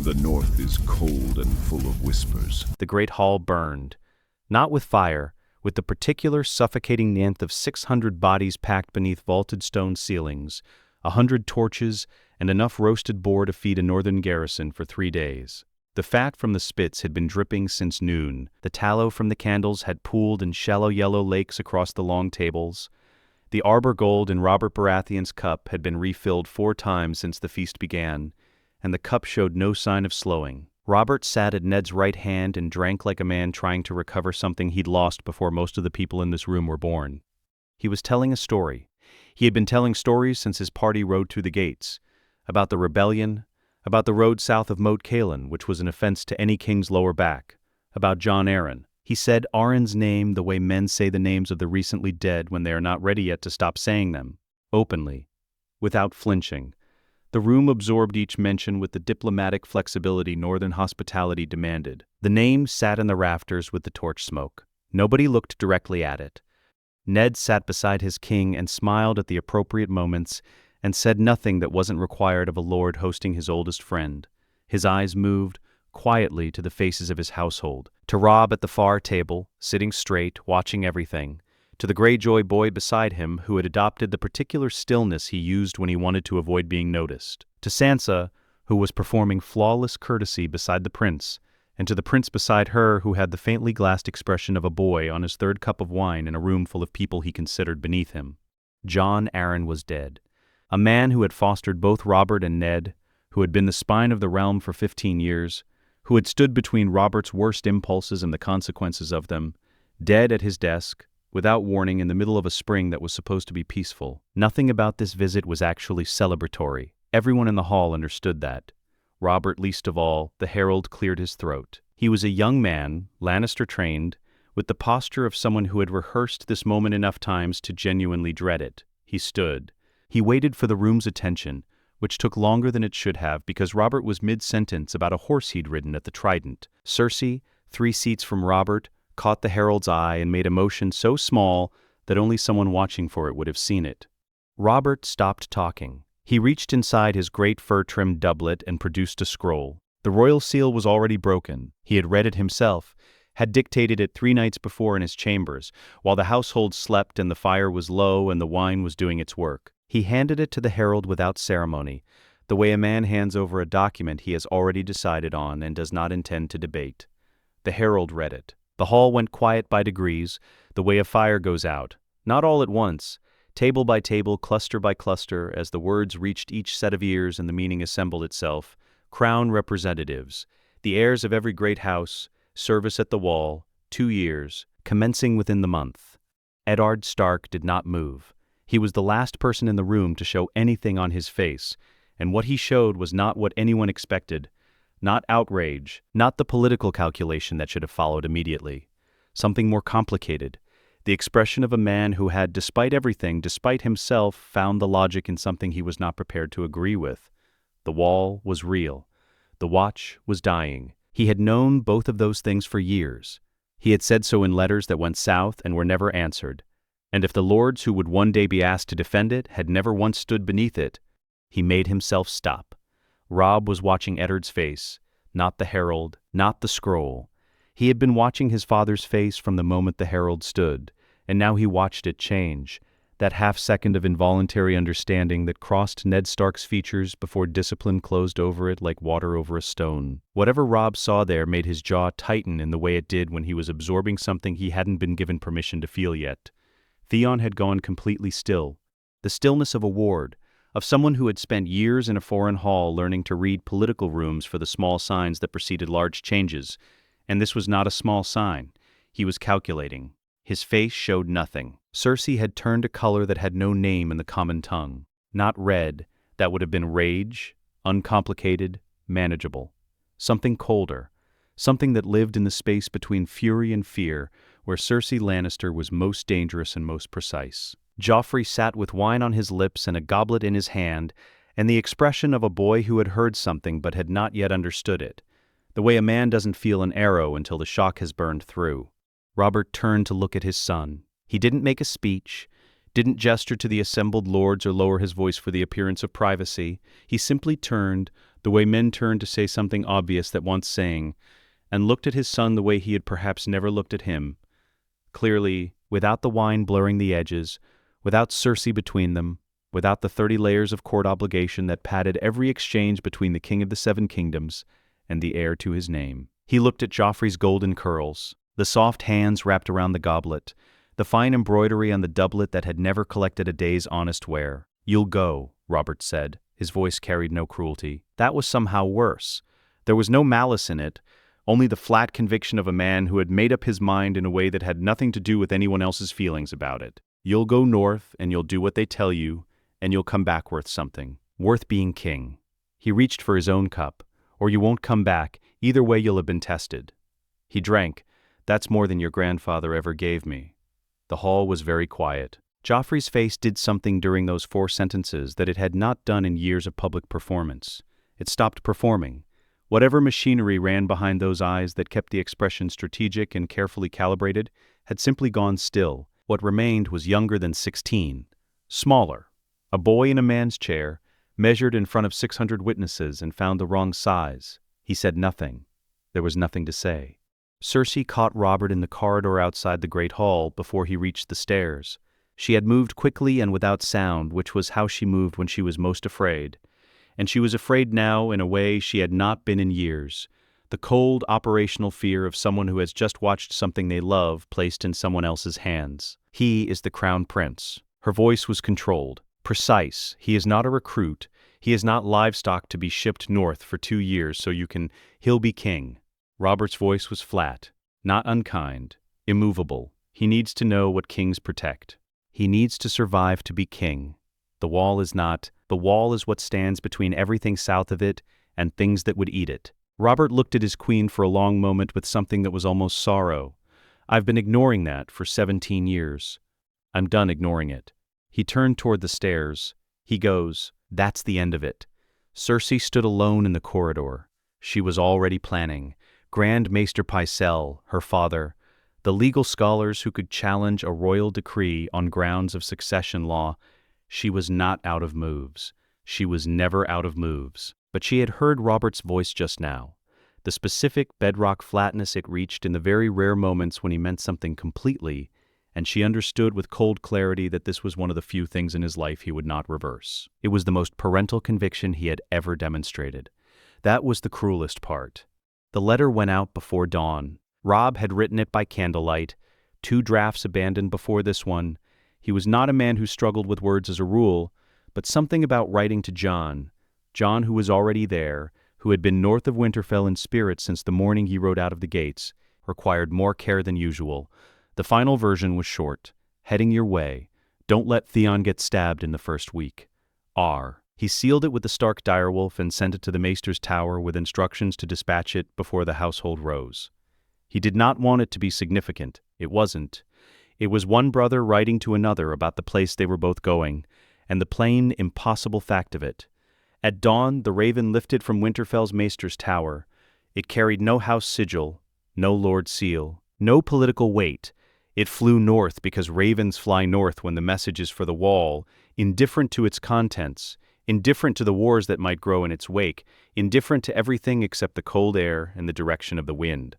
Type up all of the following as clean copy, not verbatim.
The north is cold and full of whispers. The great hall burned, not with fire, with the particular suffocating warmth of 600 bodies packed beneath vaulted stone ceilings, 100 torches, and enough roasted boar to feed a northern garrison for 3 days. The fat from the spits had been dripping since noon. The tallow from the candles had pooled in shallow yellow lakes across the long tables. The arbor gold in Robert Baratheon's cup had been refilled 4 times since the feast began, and the cup showed no sign of slowing. Robert sat at Ned's right hand and drank like a man trying to recover something he'd lost before most of the people in this room were born. He was telling a story. He had been telling stories since his party rode through the gates, about the rebellion, about the road south of Moat Cailin, which was an offense to any king's lower back, about Jon Arryn. He said Arryn's name the way men say the names of the recently dead when they are not ready yet to stop saying them, openly, without flinching. The room absorbed each mention with the diplomatic flexibility northern hospitality demanded. The name sat in the rafters with the torch smoke. Nobody looked directly at it. Ned sat beside his king and smiled at the appropriate moments and said nothing that wasn't required of a lord hosting his oldest friend. His eyes moved quietly to the faces of his household, to Robb at the far table, sitting straight, watching everything, to the Greyjoy boy beside him who had adopted the particular stillness he used when he wanted to avoid being noticed, to Sansa, who was performing flawless courtesy beside the prince, and to the prince beside her who had the faintly glassed expression of a boy on his 3rd cup of wine in a room full of people he considered beneath him. Jon Arryn was dead. A man who had fostered both Robert and Ned, who had been the spine of the realm for 15 years, who had stood between Robert's worst impulses and the consequences of them, dead at his desk, without warning in the middle of a spring that was supposed to be peaceful. Nothing about this visit was actually celebratory. Everyone in the hall understood that. Robert least of all. The herald cleared his throat. He was a young man, Lannister-trained, with the posture of someone who had rehearsed this moment enough times to genuinely dread it. He stood. He waited for the room's attention, which took longer than it should have because Robert was mid-sentence about a horse he'd ridden at the Trident. Cersei, 3 seats from Robert, caught the herald's eye and made a motion so small that only someone watching for it would have seen it. Robert stopped talking. He reached inside his great fur-trimmed doublet and produced a scroll. The royal seal was already broken. He had read it himself, had dictated it 3 nights before in his chambers, while the household slept and the fire was low and the wine was doing its work. He handed it to the herald without ceremony, the way a man hands over a document he has already decided on and does not intend to debate. The herald read it. The hall went quiet by degrees, the way a fire goes out, not all at once, table by table, cluster by cluster, as the words reached each set of ears and the meaning assembled itself. Crown representatives, the heirs of every great house, service at the wall, 2 years, commencing within the month. Ned Stark did not move. He was the last person in the room to show anything on his face, and what he showed was not what anyone expected. Not outrage, not the political calculation that should have followed immediately. Something more complicated. The expression of a man who had, despite everything, despite himself, found the logic in something he was not prepared to agree with. The wall was real. The watch was dying. He had known both of those things for years. He had said so in letters that went south and were never answered. And if the lords who would one day be asked to defend it had never once stood beneath it, he made himself stop. Robb was watching Eddard's face, not the herald, not the scroll. He had been watching his father's face from the moment the herald stood, and now he watched it change, that half-second of involuntary understanding that crossed Ned Stark's features before discipline closed over it like water over a stone. Whatever Robb saw there made his jaw tighten in the way it did when he was absorbing something he hadn't been given permission to feel yet. Theon had gone completely still, the stillness of a ward, of someone who had spent years in a foreign hall learning to read political rooms for the small signs that preceded large changes, and this was not a small sign. He was calculating. His face showed nothing. Cersei had turned a color that had no name in the common tongue. Not red, that would have been rage, uncomplicated, manageable. Something colder, something that lived in the space between fury and fear, where Cersei Lannister was most dangerous and most precise. Joffrey sat with wine on his lips and a goblet in his hand, and the expression of a boy who had heard something but had not yet understood it, the way a man doesn't feel an arrow until the shock has burned through. Robert turned to look at his son. He didn't make a speech, didn't gesture to the assembled lords or lower his voice for the appearance of privacy. He simply turned, the way men turned to say something obvious that wants saying, and looked at his son the way he had perhaps never looked at him. Clearly, without the wine blurring the edges, without Cersei between them, without the 30 layers of court obligation that padded every exchange between the King of the Seven Kingdoms and the heir to his name. He looked at Joffrey's golden curls, the soft hands wrapped around the goblet, the fine embroidery on the doublet that had never collected a day's honest wear. "You'll go," Robert said. His voice carried no cruelty. That was somehow worse. There was no malice in it, only the flat conviction of a man who had made up his mind in a way that had nothing to do with anyone else's feelings about it. "You'll go north, and you'll do what they tell you, and you'll come back worth something. Worth being king." He reached for his own cup. "Or you won't come back. Either way you'll have been tested." He drank. "That's more than your grandfather ever gave me." The hall was very quiet. Joffrey's face did something during those 4 sentences that it had not done in years of public performance. It stopped performing. Whatever machinery ran behind those eyes that kept the expression strategic and carefully calibrated had simply gone still. What remained was younger than 16. Smaller. A boy in a man's chair, measured in front of 600 witnesses and found the wrong size. He said nothing. There was nothing to say. Cersei caught Robert in the corridor outside the great hall before he reached the stairs. She had moved quickly and without sound, which was how she moved when she was most afraid. And she was afraid now in a way she had not been in years. The cold, operational fear of someone who has just watched something they love placed in someone else's hands. "He is the crown prince." Her voice was controlled, precise. "He is not a recruit. He is not livestock to be shipped north for 2 years so he'll be king." Robert's voice was flat, not unkind, immovable. "He needs to know what kings protect. He needs to survive to be king. The wall is what stands between everything south of it and things that would eat it." Robert looked at his queen for a long moment with something that was almost sorrow. "I've been ignoring that for 17 years. I'm done ignoring it." He turned toward the stairs. He goes, "That's the end of it." Cersei stood alone in the corridor. She was already planning. Grand Maester Pycelle, her father, the legal scholars who could challenge a royal decree on grounds of succession law. She was not out of moves. She was never out of moves. But she had heard Robert's voice just now, the specific bedrock flatness it reached in the very rare moments when he meant something completely, and she understood with cold clarity that this was one of the few things in his life he would not reverse. It was the most parental conviction he had ever demonstrated. That was the cruelest part. The letter went out before dawn. Rob had written it by candlelight, 2 drafts abandoned before this one. He was not a man who struggled with words as a rule, but something about writing to John who was already there, who had been north of Winterfell in spirit since the morning he rode out of the gates, required more care than usual. The final version was short. "Heading your way. Don't let Theon get stabbed in the first week. R." He sealed it with the Stark direwolf and sent it to the Maester's tower with instructions to dispatch it before the household rose. He did not want it to be significant. It wasn't. It was one brother writing to another about the place they were both going, and the plain, impossible fact of it. At dawn, the raven lifted from Winterfell's Maester's tower. It carried no house sigil, no lord seal, no political weight. It flew north because ravens fly north when the message is for the wall, indifferent to its contents, indifferent to the wars that might grow in its wake, indifferent to everything except the cold air and the direction of the wind.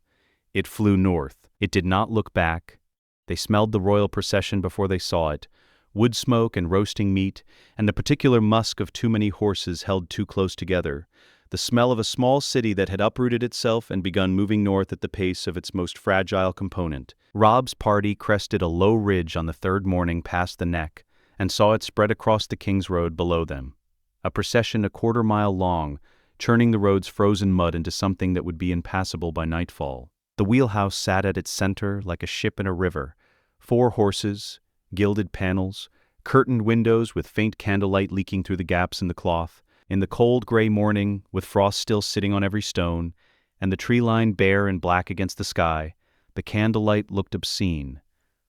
It flew north. It did not look back. They smelled the royal procession before they saw it, wood smoke and roasting meat, and the particular musk of too many horses held too close together, the smell of a small city that had uprooted itself and begun moving north at the pace of its most fragile component. Rob's party crested a low ridge on the 3rd morning past the neck, and saw it spread across the King's Road below them. A procession a 1/4 mile long, churning the road's frozen mud into something that would be impassable by nightfall. The wheelhouse sat at its center like a ship in a river. 4 horses, gilded panels, curtained windows with faint candlelight leaking through the gaps in the cloth. In the cold gray morning, with frost still sitting on every stone, and the tree line bare and black against the sky, the candlelight looked obscene.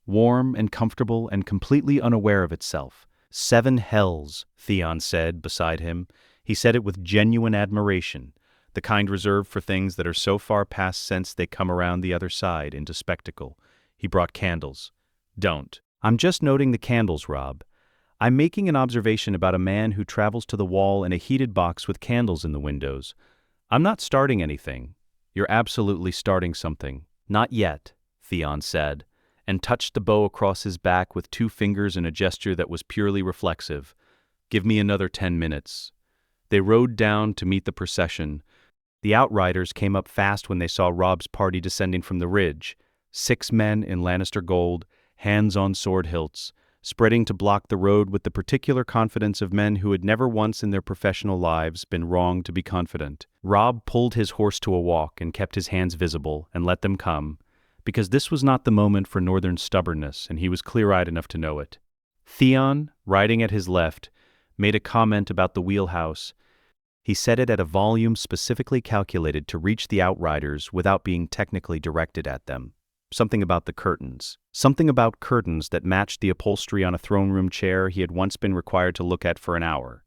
Warm and comfortable and completely unaware of itself. 7 hells, Theon said beside him. He said it with genuine admiration, the kind reserved for things that are so far past sense they come around the other side into spectacle. He brought candles. "Don't. I'm just noting the candles, Rob. I'm making an observation about a man who travels to the wall in a heated box with candles in the windows. I'm not starting anything. You're absolutely starting something. Not yet, Theon said, and touched the bow across his back with 2 fingers in a gesture that was purely reflexive. Give me another 10 minutes. They rode down to meet the procession. The outriders came up fast when they saw Robb's party descending from the ridge, 6 men in Lannister gold, hands on sword hilts, spreading to block the road with the particular confidence of men who had never once in their professional lives been wrong to be confident. Robb pulled his horse to a walk and kept his hands visible and let them come, because this was not the moment for northern stubbornness, and he was clear-eyed enough to know it. Theon, riding at his left, made a comment about the wheelhouse. He said it at a volume specifically calculated to reach the outriders without being technically directed at them. Something about the curtains. Something about curtains that matched the upholstery on a throne room chair he had once been required to look at for an hour.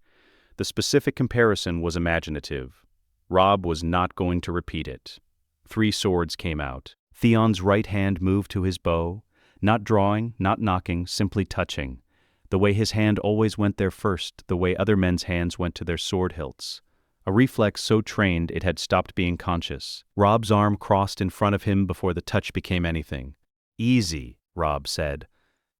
The specific comparison was imaginative. Robb was not going to repeat it. 3 swords came out. Theon's right hand moved to his bow, not drawing, not knocking, simply touching. The way his hand always went there first, the way other men's hands went to their sword hilts. A reflex so trained it had stopped being conscious. Robb's arm crossed in front of him before the touch became anything. Easy, Robb said.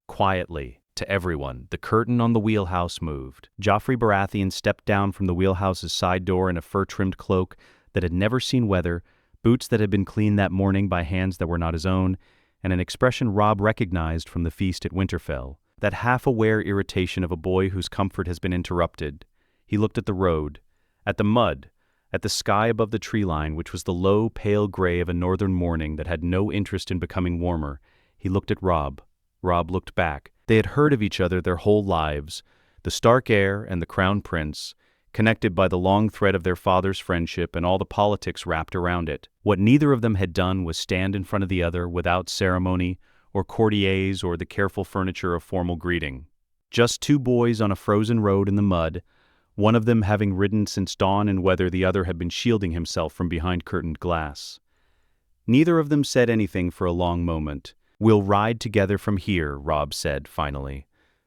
Quietly, to everyone, the curtain on the wheelhouse moved. Joffrey Baratheon stepped down from the wheelhouse's side door in a fur-trimmed cloak that had never seen weather, boots that had been cleaned that morning by hands that were not his own, and an expression Robb recognized from the feast at Winterfell, that half-aware irritation of a boy whose comfort has been interrupted. He looked at the road, at the mud, at the sky above the tree line, which was the low, pale gray of a northern morning that had no interest in becoming warmer. He looked at Robb. Robb looked back. They had heard of each other their whole lives, the Stark heir and the Crown Prince, connected by the long thread of their father's friendship and all the politics wrapped around it. What neither of them had done was stand in front of the other without ceremony, or courtiers, or the careful furniture of formal greeting. Just 2 boys on a frozen road in the mud, one of them having ridden since dawn in weather the other had been shielding himself from behind curtained glass. Neither of them said anything for a long moment. "We'll ride together from here," Robb said, finally.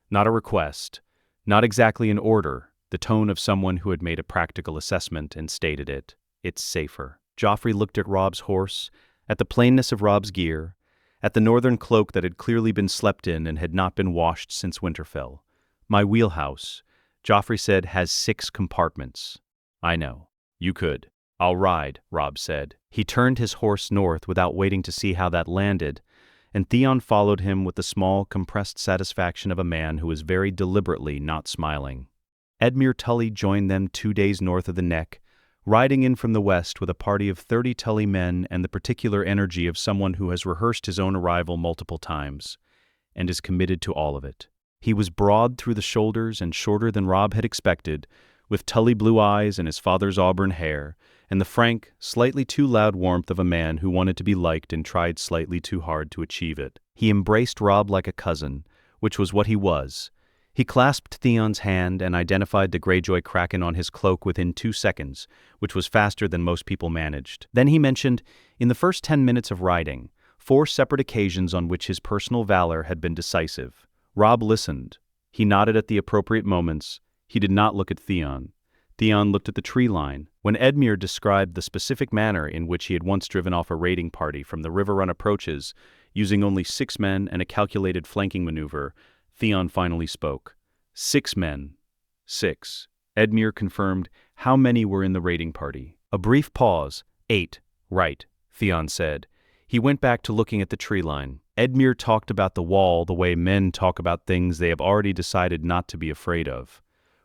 Not a request, not exactly an order, the tone of someone who had made a practical assessment and stated it. It's safer. Joffrey looked at Robb's horse, at the plainness of Robb's gear, at the northern cloak that had clearly been slept in and had not been washed since Winterfell. "My wheelhouse," Joffrey said, "has 6 compartments." "I know. You could." "I'll ride," Robb said. He turned his horse north without waiting to see how that landed, and Theon followed him with the small, compressed satisfaction of a man who is very deliberately not smiling. Edmure Tully joined them 2 days north of the Neck, riding in from the west with a party of 30 Tully men and the particular energy of someone who has rehearsed his own arrival multiple times, and is committed to all of it. He was broad through the shoulders and shorter than Robb had expected, with Tully blue eyes and his father's auburn hair, and the frank, slightly too loud warmth of a man who wanted to be liked and tried slightly too hard to achieve it. He embraced Robb like a cousin, which was what he was. He clasped Theon's hand and identified the Greyjoy kraken on his cloak within 2 seconds, which was faster than most people managed. Then he mentioned, in the first 10 minutes of riding, 4 separate occasions on which his personal valor had been decisive. Robb listened. He nodded at the appropriate moments. He did not look at Theon. Theon looked at the tree line. When Edmure described the specific manner in which he had once driven off a raiding party from the River Run approaches, using only 6 men and a calculated flanking maneuver, Theon finally spoke. 6 men. 6. Edmure confirmed. How many were in the raiding party? A brief pause. 8. Right, Theon said. He went back to looking at the tree line. Edmure talked about the wall the way men talk about things they have already decided not to be afraid of,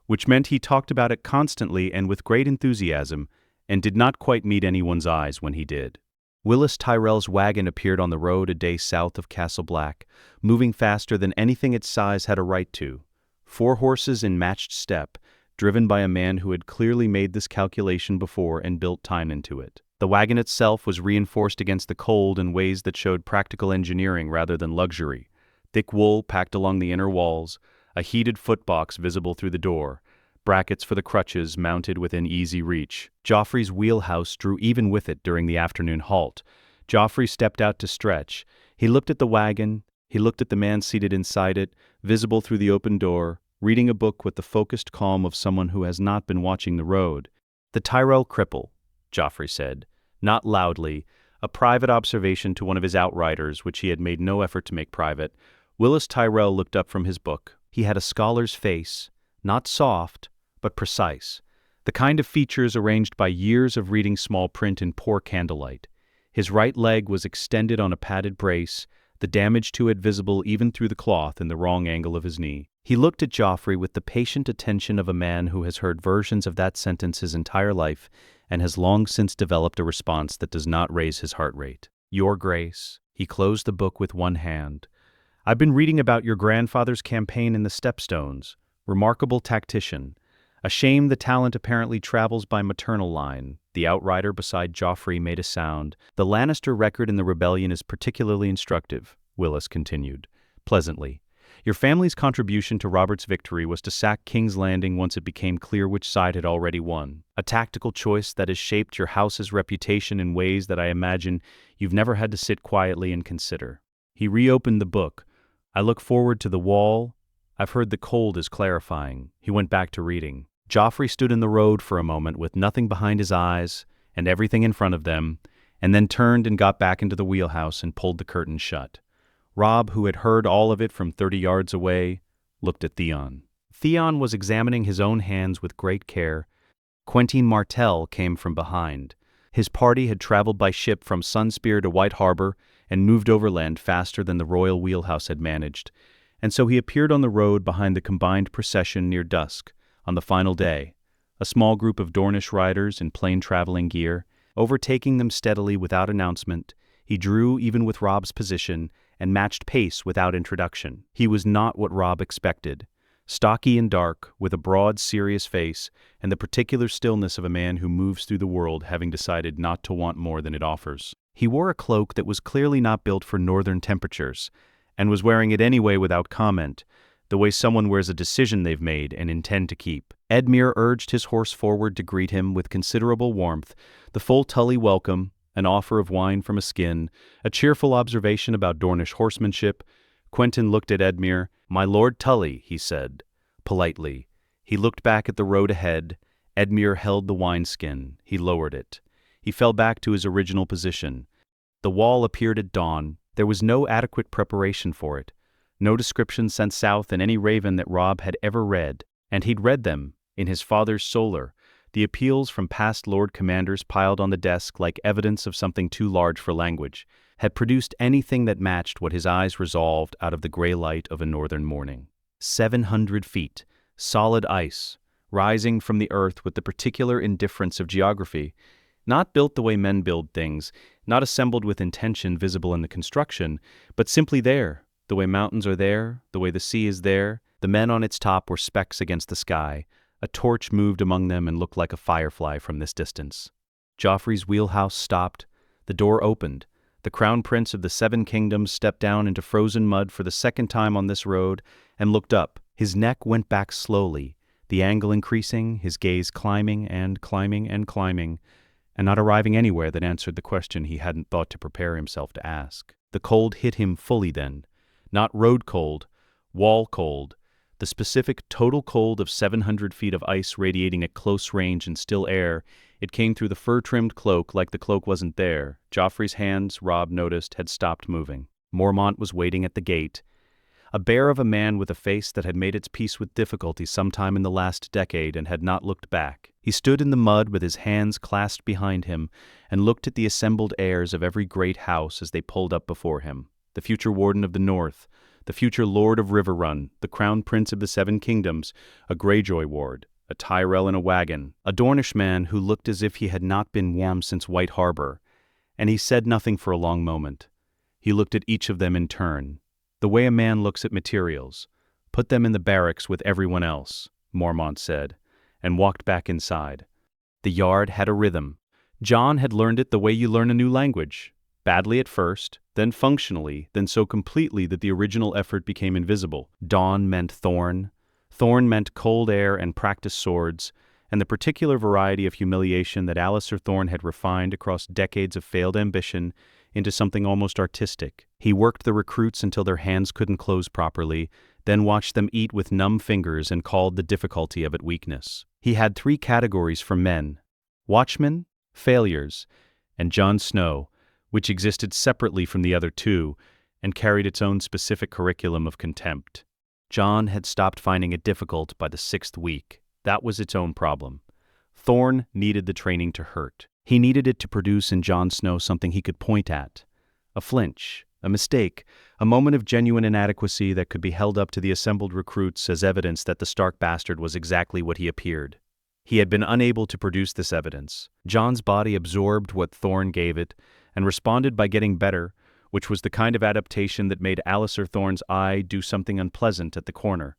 which meant he talked about it constantly and with great enthusiasm, and did not quite meet anyone's eyes when he did. Willis Tyrell's wagon appeared on the road a day south of Castle Black, moving faster than anything its size had a right to. 4 horses in matched step, driven by a man who had clearly made this calculation before and built time into it. The wagon itself was reinforced against the cold in ways that showed practical engineering rather than luxury. Thick wool packed along the inner walls, a heated footbox visible through the door, brackets for the crutches mounted within easy reach. Joffrey's wheelhouse drew even with it during the afternoon halt. Joffrey stepped out to stretch. He looked at the wagon. He looked at the man seated inside it, visible through the open door. reading a book with the focused calm of someone who has not been watching the road. "The Tyrell cripple," Joffrey said, not loudly, a private observation to one of his outriders which he had made no effort to make private. Willis Tyrell looked up from his book. He had a scholar's face, not soft, but precise, the kind of features arranged by years of reading small print in poor candlelight. His right leg was extended on a padded brace, the damage to it visible even through the cloth in the wrong angle of his knee. He looked at Joffrey with the patient attention of a man who has heard versions of that sentence his entire life and has long since developed a response that does not raise his heart rate. "Your Grace," he closed the book with one hand. "I've been reading about your grandfather's campaign in the Stepstones. Remarkable tactician. A shame the talent apparently travels by maternal line." The outrider beside Joffrey made a sound. "The Lannister record in the rebellion is particularly instructive," Willis continued, pleasantly. "Your family's contribution to Robert's victory was to sack King's Landing once it became clear which side had already won. A tactical choice that has shaped your house's reputation in ways that I imagine you've never had to sit quietly and consider." He reopened the book. "I look forward to the wall. I've heard the cold is clarifying." He went back to reading. Joffrey stood in the road for a moment with nothing behind his eyes and everything in front of them, and then turned and got back into the wheelhouse and pulled the curtain shut. Robb, who had heard all of it from 30 yards away, looked at Theon. Theon was examining his own hands with great care. Quentine Martell came from behind. His party had traveled by ship from Sunspear to White Harbor and moved overland faster than the royal wheelhouse had managed, and so he appeared on the road behind the combined procession near dusk, on the final day, a small group of Dornish riders in plain traveling gear. Overtaking them steadily without announcement, he drew even with Robb's position and matched pace without introduction. He was not what Robb expected. Stocky and dark, with a broad, serious face, and the particular stillness of a man who moves through the world having decided not to want more than it offers. He wore a cloak that was clearly not built for northern temperatures, and was wearing it anyway without comment, the way someone wears a decision they've made and intend to keep. Edmure urged his horse forward to greet him with considerable warmth, the full Tully welcome, an offer of wine from a skin, a cheerful observation about Dornish horsemanship. Quentine looked at Edmure. "My Lord Tully," he said, politely. He looked back at the road ahead. Edmure held the wineskin. He lowered it. He fell back to his original position. The wall appeared at dawn. There was no adequate preparation for it. No description sent south in any raven that Robb had ever read, and he'd read them, in his father's solar, the appeals from past Lord Commanders piled on the desk like evidence of something too large for language, had produced anything that matched what his eyes resolved out of the gray light of a northern morning. 700 feet, solid ice, rising from the earth with the particular indifference of geography, not built the way men build things, not assembled with intention visible in the construction, but simply there, the way mountains are there, the way the sea is there. The men on its top were specks against the sky. A torch moved among them and looked like a firefly from this distance. Joffrey's wheelhouse stopped. The door opened. The crown prince of the Seven Kingdoms stepped down into frozen mud for the second time on this road and looked up. His neck went back slowly, the angle increasing, his gaze climbing and climbing and climbing, and not arriving anywhere that answered the question he hadn't thought to prepare himself to ask. The cold hit him fully then. Not road cold, wall cold, the specific total cold of 700 feet of ice radiating at close range in still air. It came through the fur-trimmed cloak like the cloak wasn't there. Joffrey's hands, Robb noticed, had stopped moving. Mormont was waiting at the gate, a bear of a man with a face that had made its peace with difficulty sometime in the last decade and had not looked back. He stood in the mud with his hands clasped behind him and looked at the assembled heirs of every great house as they pulled up before him. The future Warden of the North, the future Lord of Riverrun, the Crown Prince of the Seven Kingdoms, a Greyjoy ward, a Tyrell in a wagon, a Dornish man who looked as if he had not been warm since White Harbor, and he said nothing for a long moment. He looked at each of them in turn, the way a man looks at materials. "Put them in the barracks with everyone else," Mormont said, and walked back inside. The yard had a rhythm. Jon had learned it the way you learn a new language. Badly at first, then functionally, then so completely that the original effort became invisible. Dawn meant thorn. Thorn meant cold air and practiced swords, and the particular variety of humiliation that Alliser Thorne had refined across decades of failed ambition into something almost artistic. He worked the recruits until their hands couldn't close properly, then watched them eat with numb fingers and called the difficulty of it weakness. He had 3 categories for men: watchmen, failures, and Jon Snow, which existed separately from the other 2 and carried its own specific curriculum of contempt. Jon had stopped finding it difficult by the 6th week. That was its own problem. Thorne needed the training to hurt. He needed it to produce in Jon Snow something he could point at. A flinch, a mistake, a moment of genuine inadequacy that could be held up to the assembled recruits as evidence that the Stark bastard was exactly what he appeared. He had been unable to produce this evidence. Jon's body absorbed what Thorne gave it and responded by getting better, which was the kind of adaptation that made Alliser Thorne's eye do something unpleasant at the corner.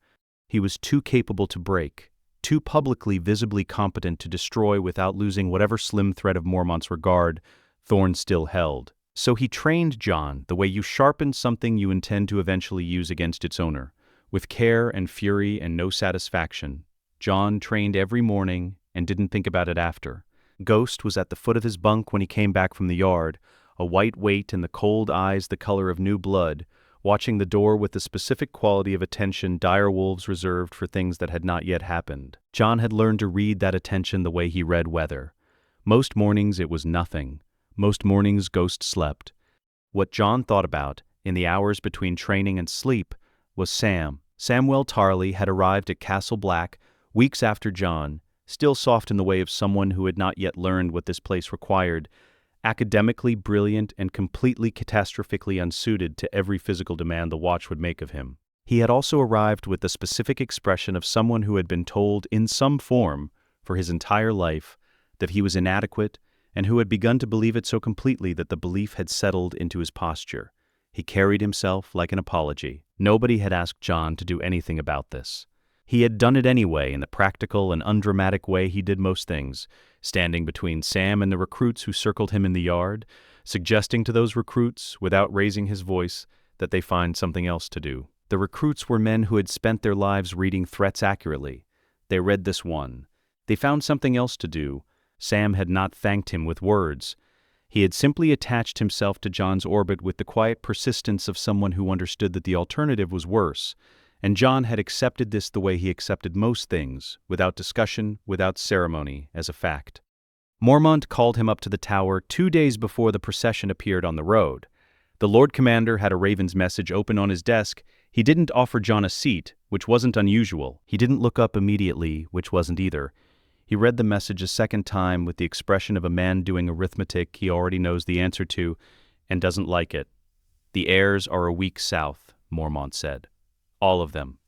He was too capable to break, too publicly visibly competent to destroy without losing whatever slim thread of Mormont's regard Thorne still held. So he trained Jon the way you sharpen something you intend to eventually use against its owner, with care and fury and no satisfaction. Jon trained every morning and didn't think about it after. Ghost was at the foot of his bunk when he came back from the yard, a white weight and the cold eyes the color of new blood, watching the door with the specific quality of attention dire wolves reserved for things that had not yet happened. Jon had learned to read that attention the way he read weather. Most mornings it was nothing. Most mornings Ghost slept. What Jon thought about, in the hours between training and sleep, was Sam. Samwell Tarly had arrived at Castle Black weeks after Jon, still soft in the way of someone who had not yet learned what this place required, academically brilliant and completely catastrophically unsuited to every physical demand the watch would make of him. He had also arrived with the specific expression of someone who had been told in some form, for his entire life, that he was inadequate, and who had begun to believe it so completely that the belief had settled into his posture. He carried himself like an apology. Nobody had asked Jon to do anything about this. He had done it anyway in the practical and undramatic way he did most things, standing between Sam and the recruits who circled him in the yard, suggesting to those recruits, without raising his voice, that they find something else to do. The recruits were men who had spent their lives reading threats accurately. They read this one. They found something else to do. Sam had not thanked him with words. He had simply attached himself to Jon's orbit with the quiet persistence of someone who understood that the alternative was worse, and Jon had accepted this the way he accepted most things, without discussion, without ceremony, as a fact. Mormont called him up to the tower 2 days before the procession appeared on the road. The Lord Commander had a Raven's message open on his desk. He didn't offer Jon a seat, which wasn't unusual. He didn't look up immediately, which wasn't either. He read the message a second time with the expression of a man doing arithmetic he already knows the answer to and doesn't like it. "The heirs are a week south," Mormont said. "All of them."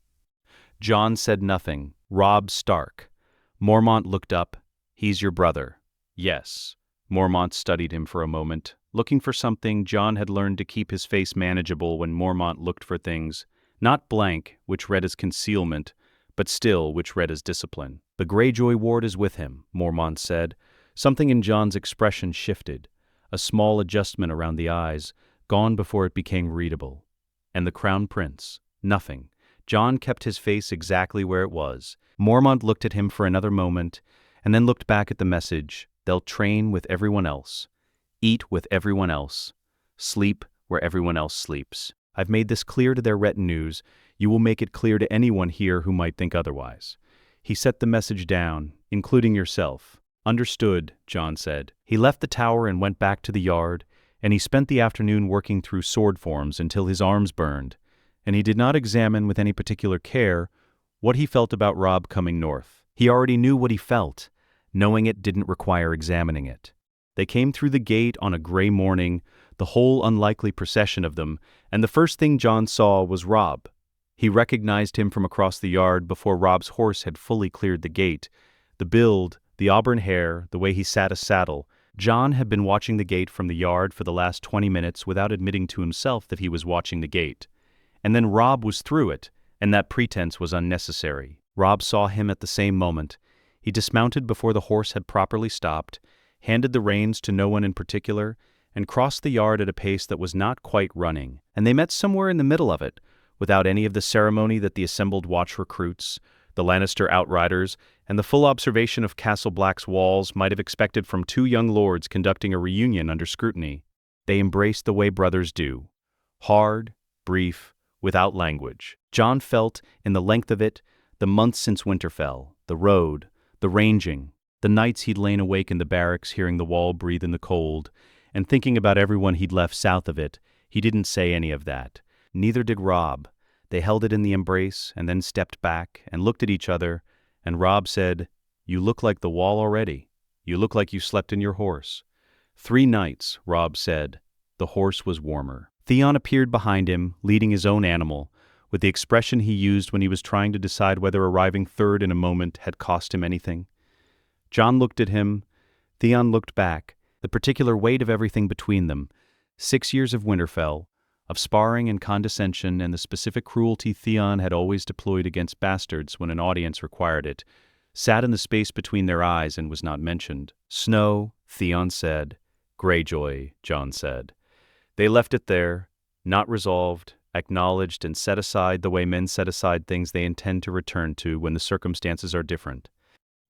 Jon said nothing. "Robb Stark." Mormont looked up. "He's your brother." "Yes." Mormont studied him for a moment, looking for something. Jon had learned to keep his face manageable when Mormont looked for things. Not blank, which read as concealment, but still which read as discipline. "The Greyjoy ward is with him," Mormont said. Something in Jon's expression shifted. A small adjustment around the eyes, gone before it became readable. "And the Crown Prince?" Nothing. Jon kept his face exactly where it was. Mormont looked at him for another moment, and then looked back at the message. "They'll train with everyone else. Eat with everyone else. Sleep where everyone else sleeps. I've made this clear to their retinues. You will make it clear to anyone here who might think otherwise." He set the message down, including yourself. "Understood," Jon said. He left the tower and went back to the yard, and he spent the afternoon working through sword forms until his arms burned, and he did not examine with any particular care what he felt about Robb coming north. He already knew what he felt. Knowing it didn't require examining it. They came through the gate on a gray morning, the whole unlikely procession of them, and the first thing Jon saw was Robb. He recognized him from across the yard before Robb's horse had fully cleared the gate. The build, the auburn hair, the way he sat a saddle. Jon had been watching the gate from the yard for the last 20 minutes without admitting to himself that he was watching the gate. And then Robb was through it, and that pretense was unnecessary. Robb saw him at the same moment. He dismounted before the horse had properly stopped, handed the reins to no one in particular, and crossed the yard at a pace that was not quite running. And they met somewhere in the middle of it, without any of the ceremony that the assembled watch recruits, the Lannister outriders, and the full observation of Castle Black's walls might have expected from 2 young lords conducting a reunion under scrutiny. They embraced the way brothers do. Hard, brief, without language. Jon felt, in the length of it, the months since Winterfell, the road, the ranging, the nights he'd lain awake in the barracks hearing the wall breathe in the cold, and thinking about everyone he'd left south of it. He didn't say any of that. Neither did Robb. They held it in the embrace and then stepped back and looked at each other, and Robb said, "You look like the wall already. You look like you slept in your horse." 3 nights, Robb said. The horse was warmer. Theon appeared behind him, leading his own animal, with the expression he used when he was trying to decide whether arriving third in a moment had cost him anything. Jon looked at him. Theon looked back. The particular weight of everything between them, 6 years of Winterfell, of sparring and condescension and the specific cruelty Theon had always deployed against bastards when an audience required it, sat in the space between their eyes and was not mentioned. "Snow," Theon said. "Greyjoy," Jon said. They left it there, not resolved, acknowledged and set aside the way men set aside things they intend to return to when the circumstances are different.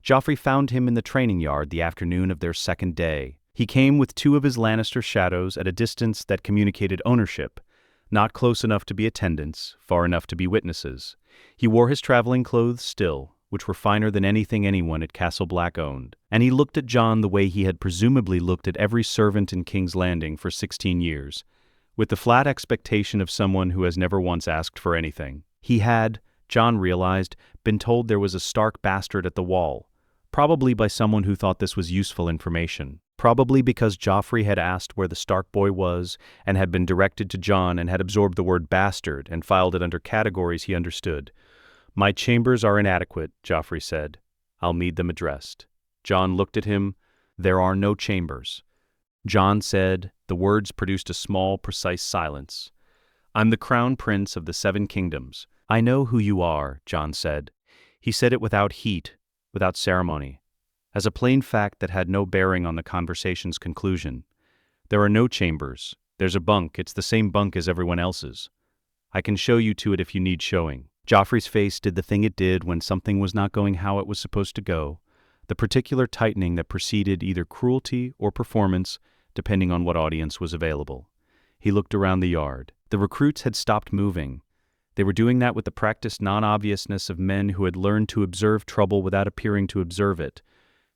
Joffrey found him in the training yard the afternoon of their second day. He came with 2 of his Lannister shadows at a distance that communicated ownership, not close enough to be attendants, far enough to be witnesses. He wore his traveling clothes still, which were finer than anything anyone at Castle Black owned, and he looked at Jon the way he had presumably looked at every servant in King's Landing for 16 years, with the flat expectation of someone who has never once asked for anything. He had, Jon realized, been told there was a Stark bastard at the wall, probably by someone who thought this was useful information. Probably because Joffrey had asked where the Stark boy was and had been directed to Jon and had absorbed the word bastard and filed it under categories he understood. "My chambers are inadequate," Joffrey said. "I'll need them addressed." Jon looked at him. "There are no chambers." Jon said. The words produced a small, precise silence. "I'm the crown prince of the 7 kingdoms. I know who you are," Jon said. He said it without heat, without ceremony, as a plain fact that had no bearing on the conversation's conclusion. "There are no chambers. There's a bunk. It's the same bunk as everyone else's. I can show you to it if you need showing." Joffrey's face did the thing it did when something was not going how it was supposed to go, the particular tightening that preceded either cruelty or performance, depending on what audience was available. He looked around the yard. The recruits had stopped moving. They were doing that with the practiced non-obviousness of men who had learned to observe trouble without appearing to observe it.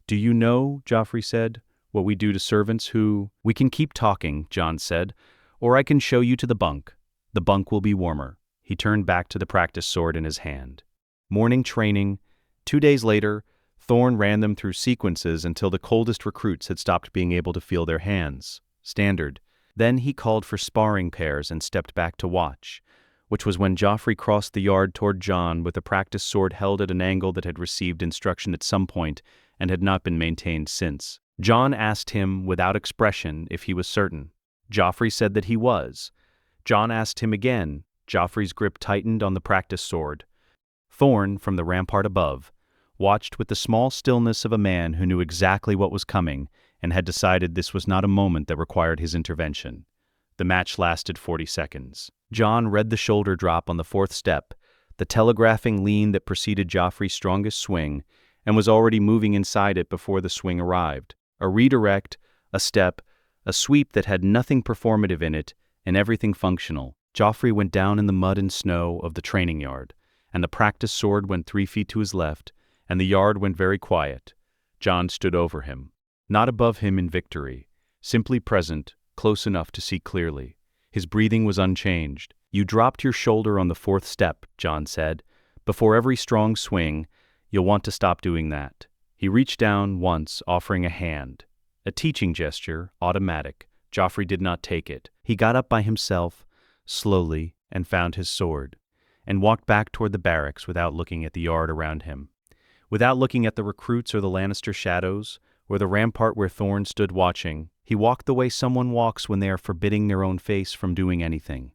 "Do you know," Joffrey said, "what we do to servants who—" "We can keep talking," Jon said, "or I can show you to the bunk. The bunk will be warmer." He turned back to the practice sword in his hand. Morning training. 2 days later, Thorne ran them through sequences until the coldest recruits had stopped being able to feel their hands. Standard. Then he called for sparring pairs and stepped back to watch, which was when Joffrey crossed the yard toward Jon with the practice sword held at an angle that had received instruction at some point and had not been maintained since. Jon asked him, without expression, if he was certain. Joffrey said that he was. Jon asked him again. Joffrey's grip tightened on the practice sword. Thorne, from the rampart above, watched with the small stillness of a man who knew exactly what was coming and had decided this was not a moment that required his intervention. The match lasted 40 seconds. Jon read the shoulder drop on the 4th step, the telegraphing lean that preceded Joffrey's strongest swing, and was already moving inside it before the swing arrived. A redirect, a step, a sweep that had nothing performative in it, and everything functional. Joffrey went down in the mud and snow of the training yard, and the practice sword went 3 feet to his left, and the yard went very quiet. Jon stood over him. Not above him in victory, simply present, close enough to see clearly. His breathing was unchanged. "You dropped your shoulder on the 4th step," Jon said. "Before every strong swing, you'll want to stop doing that." He reached down once, offering a hand. A teaching gesture, automatic. Joffrey did not take it. He got up by himself, slowly, and found his sword, and walked back toward the barracks without looking at the yard around him. Without looking at the recruits or the Lannister shadows, or the rampart where Thorne stood watching, he walked the way someone walks when they are forbidding their own face from doing anything.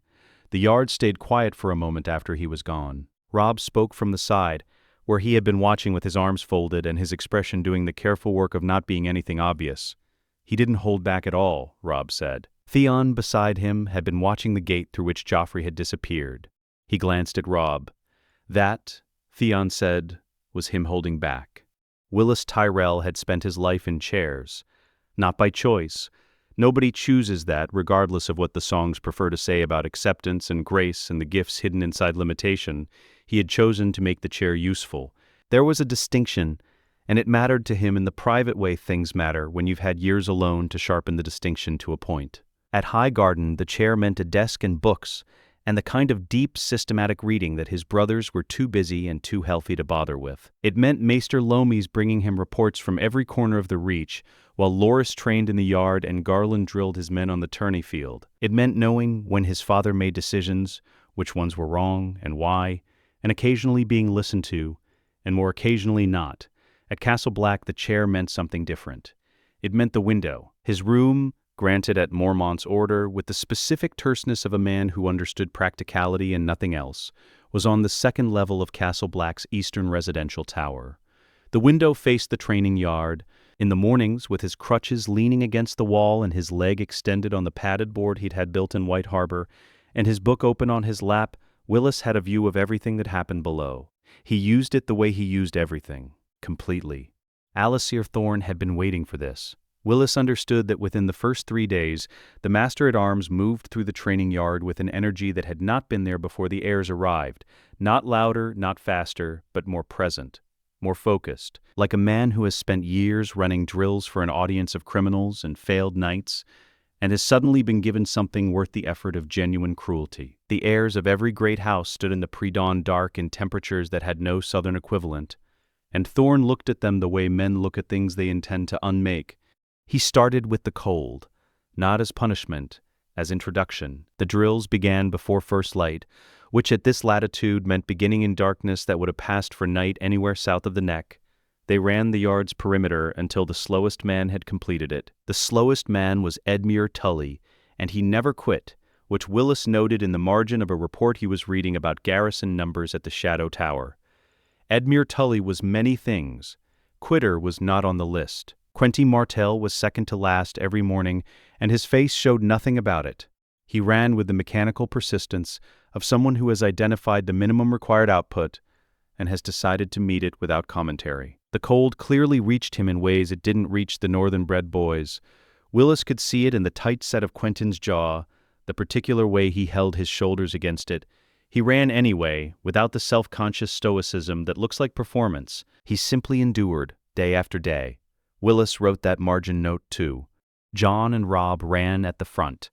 The yard stayed quiet for a moment after he was gone. Robb spoke from the side, where he had been watching with his arms folded and his expression doing the careful work of not being anything obvious. "He didn't hold back at all," Robb said. Theon, beside him, had been watching the gate through which Joffrey had disappeared. He glanced at Robb. That, Theon said, was him holding back. Willis Tyrell had spent his life in chairs, not by choice, Nobody chooses that, regardless of what the songs prefer to say about acceptance and grace and the gifts hidden inside limitation. He had chosen to make the chair useful. There was a distinction, and it mattered to him in the private way things matter when you've had years alone to sharpen the distinction to a point. At High Garden, the chair meant a desk and books, and the kind of deep, systematic reading that his brothers were too busy and too healthy to bother with. It meant Maester Lomi's bringing him reports from every corner of the Reach, while Loras trained in the yard and Garland drilled his men on the tourney field. It meant knowing when his father made decisions, which ones were wrong and why, and occasionally being listened to, and more occasionally not. At Castle Black, the chair meant something different. It meant the window. His room, granted at Mormont's order, with the specific terseness of a man who understood practicality and nothing else, was on the second level of Castle Black's eastern residential tower. The window faced the training yard. In the mornings, with his crutches leaning against the wall and his leg extended on the padded board he'd had built in White Harbor, and his book open on his lap, Willis had a view of everything that happened below. He used it the way he used everything, completely. Alysir Thorne had been waiting for this. Willis understood that within the first 3 days, the Master-at-Arms moved through the training yard with an energy that had not been there before the heirs arrived, not louder, not faster, but more present, more focused, like a man who has spent years running drills for an audience of criminals and failed knights, and has suddenly been given something worth the effort of genuine cruelty. The heirs of every great house stood in the pre-dawn dark in temperatures that had no southern equivalent, and Thorne looked at them the way men look at things they intend to unmake. He started with the cold, not as punishment, as introduction. The drills began before first light, which at this latitude meant beginning in darkness that would have passed for night anywhere south of the neck. They ran the yard's perimeter until the slowest man had completed it. The slowest man was Edmure Tully, and he never quit, which Willis noted in the margin of a report he was reading about garrison numbers at the Shadow Tower. Edmure Tully was many things. Quitter was not on the list. Quentin Martell was second to last every morning, and his face showed nothing about it. He ran with the mechanical persistence of someone who has identified the minimum required output and has decided to meet it without commentary. The cold clearly reached him in ways it didn't reach the northern-bred boys. Willis could see it in the tight set of Quentin's jaw, the particular way he held his shoulders against it. He ran anyway, without the self-conscious stoicism that looks like performance. He simply endured, day after day. Willis wrote that margin note too. John and Robb ran at the front.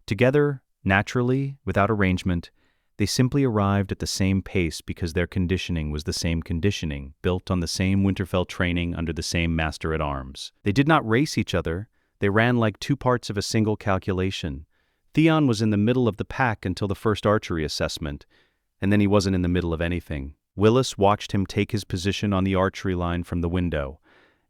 Together, naturally, without arrangement, they simply arrived at the same pace because their conditioning was the same conditioning, built on the same Winterfell training under the same Master-at-Arms. They did not race each other. They ran like two parts of a single calculation. Theon was in the middle of the pack until the first archery assessment, and then he wasn't in the middle of anything. Willis watched him take his position on the archery line from the window,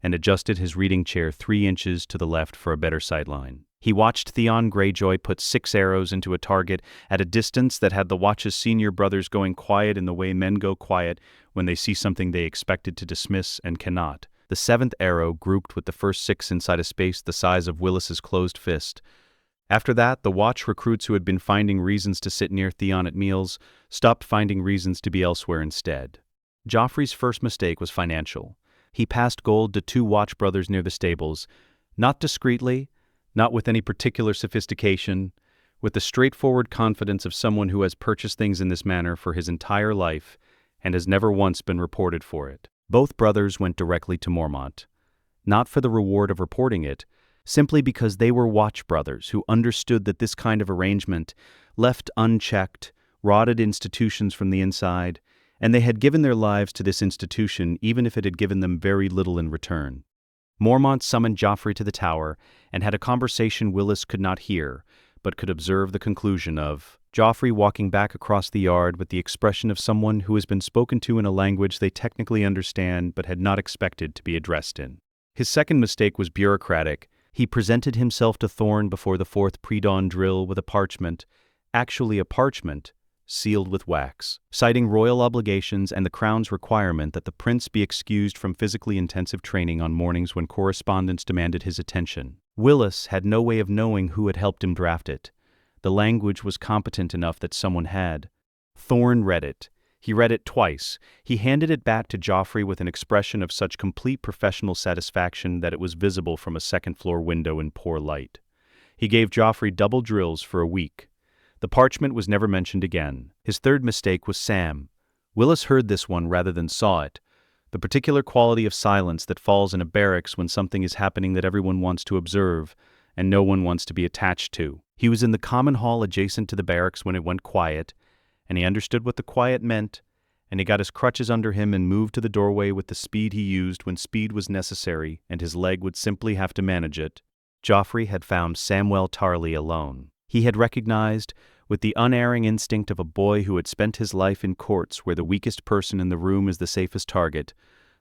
and adjusted his reading chair 3 inches to the left for a better sightline. He watched Theon Greyjoy put 6 arrows into a target at a distance that had the Watch's senior brothers going quiet in the way men go quiet when they see something they expected to dismiss and cannot. The 7th arrow grouped with the first 6 inside a space the size of Willis's closed fist. After that, the Watch recruits who had been finding reasons to sit near Theon at meals stopped finding reasons to be elsewhere instead. Joffrey's first mistake was financial. He passed gold to 2 Watch brothers near the stables, not discreetly, not with any particular sophistication, with the straightforward confidence of someone who has purchased things in this manner for his entire life and has never once been reported for it. Both brothers went directly to Mormont, not for the reward of reporting it, simply because they were Watch brothers who understood that this kind of arrangement, left unchecked, rotted institutions from the inside, and they had given their lives to this institution even if it had given them very little in return. Mormont summoned Joffrey to the tower and had a conversation Willis could not hear, but could observe the conclusion of. Joffrey walking back across the yard with the expression of someone who has been spoken to in a language they technically understand but had not expected to be addressed in. His second mistake was bureaucratic. He presented himself to Thorne before the 4th pre-dawn drill with a parchment, actually a parchment, sealed with wax, citing royal obligations and the Crown's requirement that the prince be excused from physically intensive training on mornings when correspondence demanded his attention. Willis had no way of knowing who had helped him draft it. The language was competent enough that someone had. Thorne read it. He read it twice. He handed it back to Joffrey with an expression of such complete professional satisfaction that it was visible from a second-floor window in poor light. He gave Joffrey double drills for a week. The parchment was never mentioned again. His third mistake was Sam. Willis heard this one rather than saw it. The particular quality of silence that falls in a barracks when something is happening that everyone wants to observe and no one wants to be attached to. He was in the common hall adjacent to the barracks when it went quiet, and he understood what the quiet meant, and he got his crutches under him and moved to the doorway with the speed he used when speed was necessary and his leg would simply have to manage it. Joffrey had found Samwell Tarly alone. He had recognized, with the unerring instinct of a boy who had spent his life in courts where the weakest person in the room is the safest target,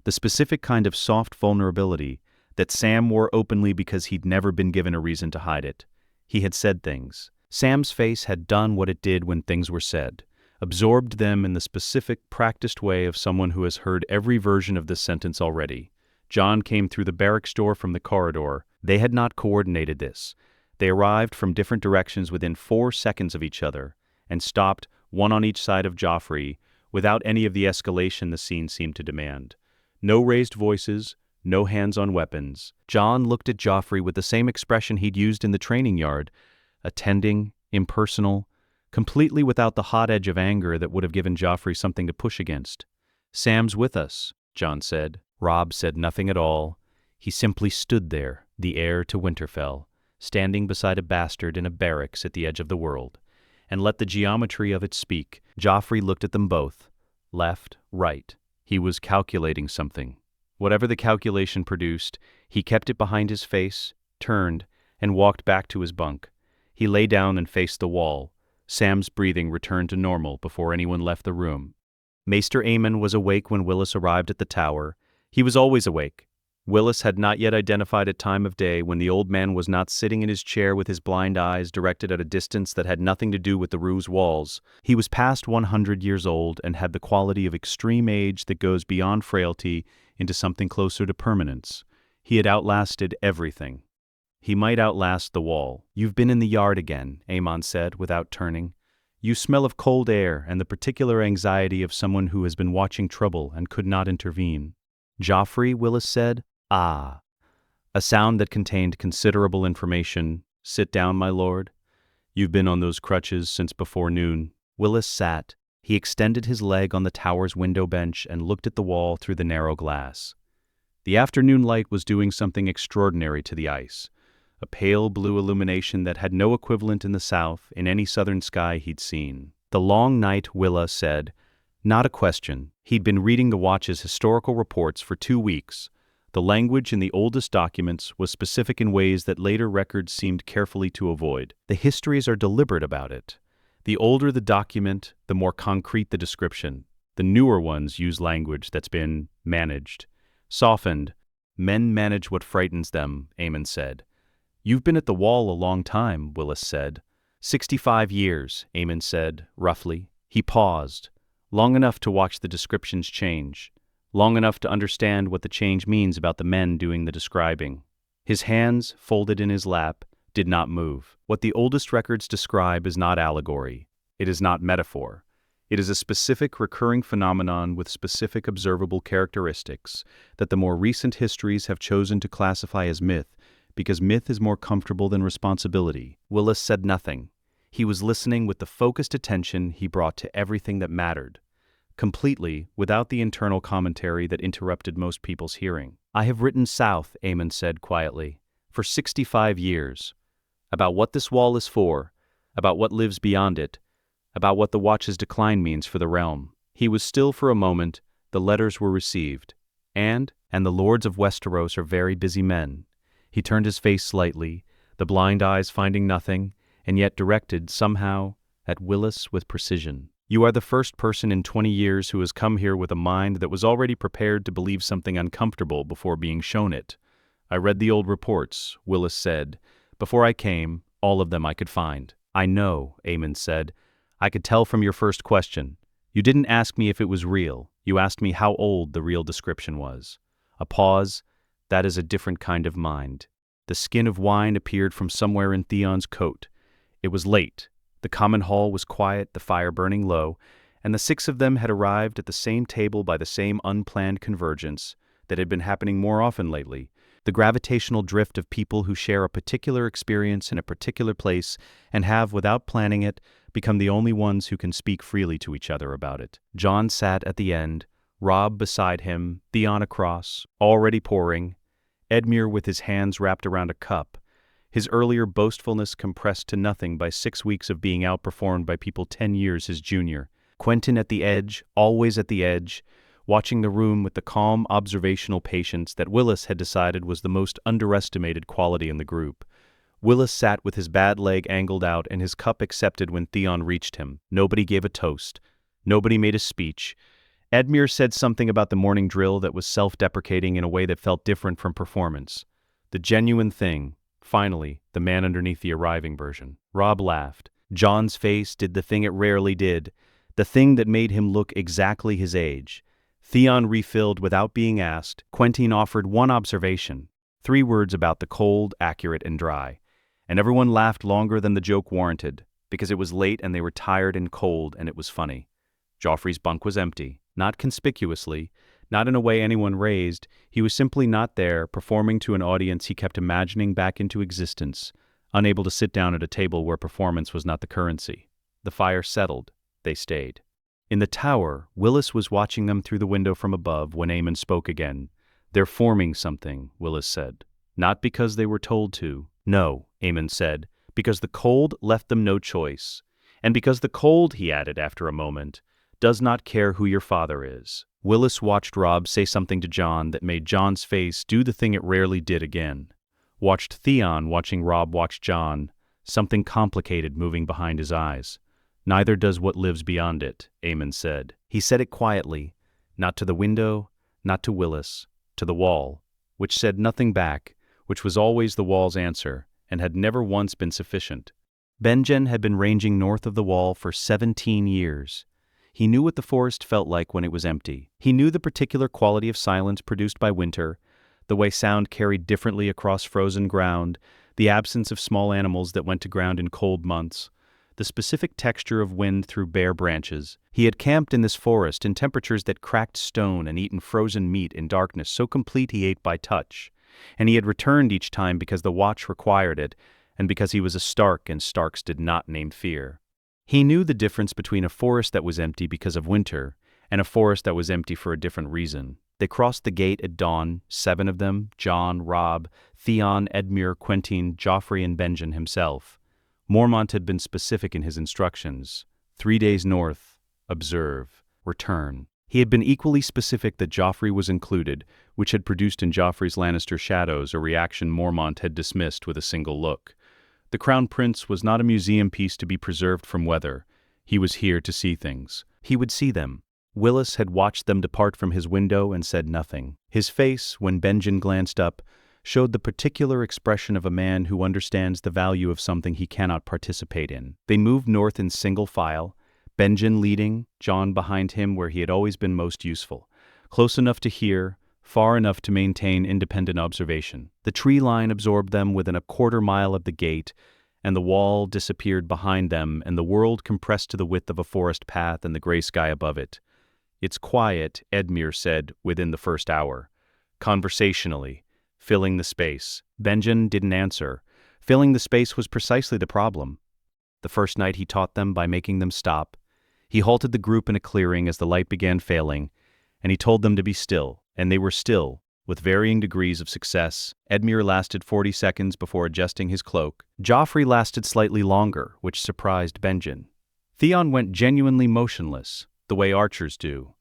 the specific kind of soft vulnerability that Sam wore openly because he'd never been given a reason to hide it. He had said things. Sam's face had done what it did when things were said, absorbed them in the specific, practiced way of someone who has heard every version of this sentence already. Jon came through the barracks door from the corridor. They had not coordinated this. They arrived from different directions within 4 seconds of each other and stopped, one on each side of Joffrey, without any of the escalation the scene seemed to demand. No raised voices, no hands on weapons. Jon looked at Joffrey with the same expression he'd used in the training yard, attending, impersonal, completely without the hot edge of anger that would have given Joffrey something to push against. "Sam's with us," Jon said. Robb said nothing at all. He simply stood there, the heir to Winterfell, standing beside a bastard in a barracks at the edge of the world, and let the geometry of it speak. Joffrey looked at them both. Left, right. He was calculating something. Whatever the calculation produced, he kept it behind his face, turned, and walked back to his bunk. He lay down and faced the wall. Sam's breathing returned to normal before anyone left the room. Maester Aemon was awake when Willis arrived at the tower. He was always awake. Willis had not yet identified a time of day when the old man was not sitting in his chair with his blind eyes directed at a distance that had nothing to do with the Roo's walls. He was past 100 years old and had the quality of extreme age that goes beyond frailty into something closer to permanence. He had outlasted everything. He might outlast the wall. "You've been in the yard again," Aemon said, without turning. "You smell of cold air and the particular anxiety of someone who has been watching trouble and could not intervene." "Joffrey," Willis said. "Ah." A sound that contained considerable information. "Sit down, my lord. You've been on those crutches since before noon." Willis sat. He extended his leg on the tower's window bench and looked at the wall through the narrow glass. The afternoon light was doing something extraordinary to the ice. A pale blue illumination that had no equivalent in the south in any southern sky he'd seen. "The long night," Willa said. Not a question. He'd been reading the Watch's historical reports for 2 weeks. The language in the oldest documents was specific in ways that later records seemed carefully to avoid. The histories are deliberate about it. The older the document, the more concrete the description. The newer ones use language that's been managed, softened. "Men manage what frightens them," Aemon said. "You've been at the wall a long time," Willis said. 65 years, Aemon said, roughly. He paused. Long enough to watch the descriptions change. Long enough to understand what the change means about the men doing the describing. His hands, folded in his lap, did not move. What the oldest records describe is not allegory. It is not metaphor. It is a specific recurring phenomenon with specific observable characteristics that the more recent histories have chosen to classify as myth, because myth is more comfortable than responsibility. Willis said nothing. He was listening with the focused attention he brought to everything that mattered, completely, without the internal commentary that interrupted most people's hearing. "I have written south," Aemon said quietly, "for 65 years. About what this wall is for, about what lives beyond it, about what the Watch's decline means for the realm." He was still for a moment. The letters were received. And the lords of Westeros are very busy men. He turned his face slightly, the blind eyes finding nothing, and yet directed, somehow, at Willis with precision. "You are the first person in 20 years who has come here with a mind that was already prepared to believe something uncomfortable before being shown it. I read the old reports," Willis said. "Before I came, all of them I could find." "I know," Aemon said. "I could tell from your first question. You didn't ask me if it was real. You asked me how old the real description was." A pause. "That is a different kind of mind." The skin of wine appeared from somewhere in Theon's coat. It was late. The common hall was quiet, the fire burning low, and the 6 of them had arrived at the same table by the same unplanned convergence that had been happening more often lately, The gravitational drift of people who share a particular experience in a particular place and have, without planning it, become the only ones who can speak freely to each other about it. Jon sat at the end, Robb beside him, Theon across, already pouring, Edmure with his hands wrapped around a cup, his earlier boastfulness compressed to nothing by 6 weeks of being outperformed by people 10 years his junior. Quentyn at the edge, always at the edge, watching the room with the calm observational patience that Willis had decided was the most underestimated quality in the group. Willis sat with his bad leg angled out and his cup accepted when Theon reached him. Nobody gave a toast. Nobody made a speech. Edmure said something about the morning drill that was self-deprecating in a way that felt different from performance. The genuine thing. Finally, the man underneath the arriving version. Robb laughed. Jon's face did the thing it rarely did, the thing that made him look exactly his age. Theon refilled without being asked. Quentyn offered one observation, 3 words about the cold, accurate, and dry. And everyone laughed longer than the joke warranted, because it was late and they were tired and cold and it was funny. Joffrey's bunk was empty, not conspicuously, not in a way anyone raised. He was simply not there, performing to an audience he kept imagining back into existence, unable to sit down at a table where performance was not the currency. The fire settled. They stayed. In the tower, Willis was watching them through the window from above when Aemon spoke again. "They're forming something," Willis said. "Not because they were told to." "No," Aemon said, "because the cold left them no choice. And because the cold," he added after a moment, "does not care who your father is." Willis watched Robb say something to Jon that made Jon's face do the thing it rarely did again. Watched Theon watching Robb watch Jon, something complicated moving behind his eyes. "Neither does what lives beyond it," Aemon said. He said it quietly, not to the window, not to Willis, to the wall, which said nothing back, which was always the wall's answer, and had never once been sufficient. Benjen had been ranging north of the wall for 17 years. He knew what the forest felt like when it was empty. He knew the particular quality of silence produced by winter, the way sound carried differently across frozen ground, the absence of small animals that went to ground in cold months, the specific texture of wind through bare branches. He had camped in this forest in temperatures that cracked stone and eaten frozen meat in darkness so complete he ate by touch. And he had returned each time because the watch required it, and because he was a Stark and Starks did not name fear. He knew the difference between a forest that was empty because of winter and a forest that was empty for a different reason. They crossed the gate at dawn, 7 of them, Jon, Robb, Theon, Edmure, Quentyn, Joffrey, and Benjen himself. Mormont had been specific in his instructions. 3 days north, observe, return. He had been equally specific that Joffrey was included, which had produced in Joffrey's Lannister shadows a reaction Mormont had dismissed with a single look. The Crown Prince was not a museum piece to be preserved from weather. He was here to see things. He would see them. Willis had watched them depart from his window and said nothing. His face, when Benjen glanced up, showed the particular expression of a man who understands the value of something he cannot participate in. They moved north in single file, Benjen leading, Jon behind him where he had always been most useful, close enough to hear, far enough to maintain independent observation. The tree line absorbed them within a quarter mile of the gate, and the wall disappeared behind them, and the world compressed to the width of a forest path and the gray sky above it. "It's quiet," Edmure said within the first hour. Conversationally, filling the space. Benjen didn't answer. Filling the space was precisely the problem. The first night he taught them by making them stop. He halted the group in a clearing as the light began failing, and he told them to be still, and they were still, with varying degrees of success. Edmure lasted 40 seconds before adjusting his cloak. Joffrey lasted slightly longer, which surprised Benjen. Theon went genuinely motionless, the way archers do,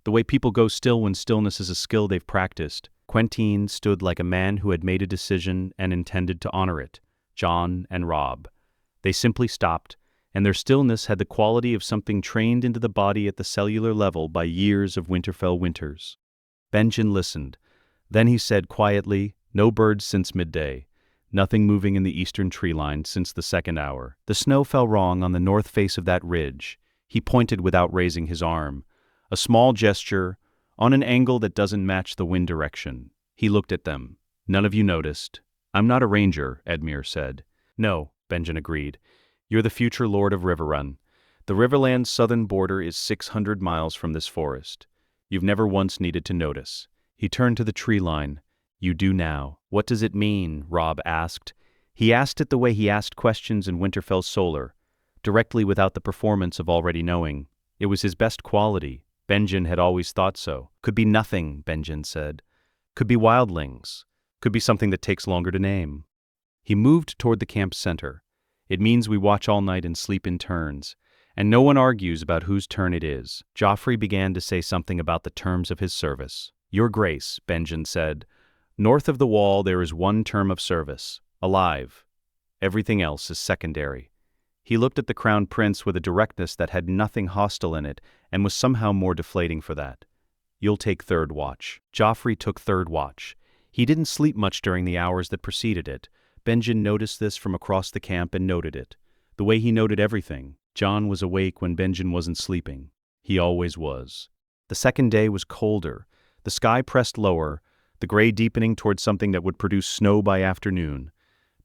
the way people go still when stillness is a skill they've practiced. Quentyn stood like a man who had made a decision and intended to honor it. Jon and Robb. They simply stopped, and their stillness had the quality of something trained into the body at the cellular level by years of Winterfell winters. Benjen listened. Then he said quietly, "No birds since midday. Nothing moving in the eastern tree line since the 2nd hour. The snow fell wrong on the north face of that ridge." He pointed without raising his arm. A small gesture, on an angle that doesn't match the wind direction. He looked at them. "None of you noticed." "I'm not a ranger," Edmure said. "No," Benjen agreed. "You're the future Lord of Riverrun. The Riverland's southern border is 600 miles from this forest. You've never once needed to notice." He turned to the tree line. You do now. What does it mean? Robb asked. He asked it the way he asked questions in Winterfell Solar, directly without the performance of already knowing. It was his best quality. Benjen had always thought so. Could be nothing, Benjen said. Could be wildlings. Could be something that takes longer to name. He moved toward the camp's center. It means we watch all night and sleep in turns, and no one argues about whose turn it is. Joffrey began to say something about the terms of his service. Your Grace, Benjen said, north of the wall there is one term of service, alive. Everything else is secondary. He looked at the Crown Prince with a directness that had nothing hostile in it and was somehow more deflating for that. You'll take third watch. Joffrey took third watch. He didn't sleep much during the hours that preceded it. Benjen noticed this from across the camp and noted it. The way he noted everything. Jon was awake when Benjen wasn't sleeping. He always was. The second day was colder. The sky pressed lower, the gray deepening toward something that would produce snow by afternoon.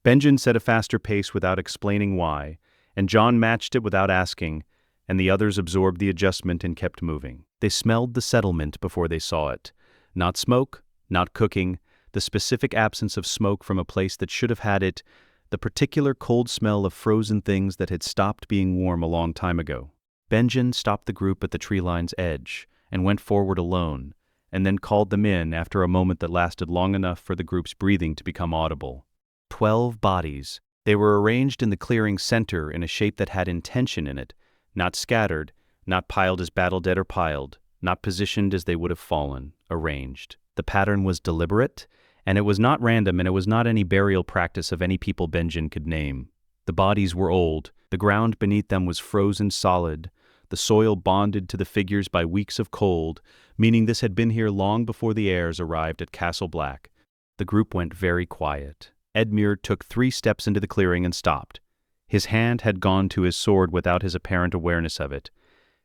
Benjen set a faster pace without explaining why, and Jon matched it without asking, and the others absorbed the adjustment and kept moving. They smelled the settlement before they saw it. Not smoke, not cooking, the specific absence of smoke from a place that should have had it, the particular cold smell of frozen things that had stopped being warm a long time ago. Benjen stopped the group at the tree line's edge and went forward alone, and then called them in after a moment that lasted long enough for the group's breathing to become audible. 12 bodies. They were arranged in the clearing's center in a shape that had intention in it, not scattered, not piled as battle-dead or piled, not positioned as they would have fallen, arranged. The pattern was deliberate, and it was not random, and it was not any burial practice of any people Benjen could name. The bodies were old, the ground beneath them was frozen solid, the soil bonded to the figures by weeks of cold, meaning this had been here long before the heirs arrived at Castle Black. The group went very quiet. Edmure took 3 steps into the clearing and stopped. His hand had gone to his sword without his apparent awareness of it.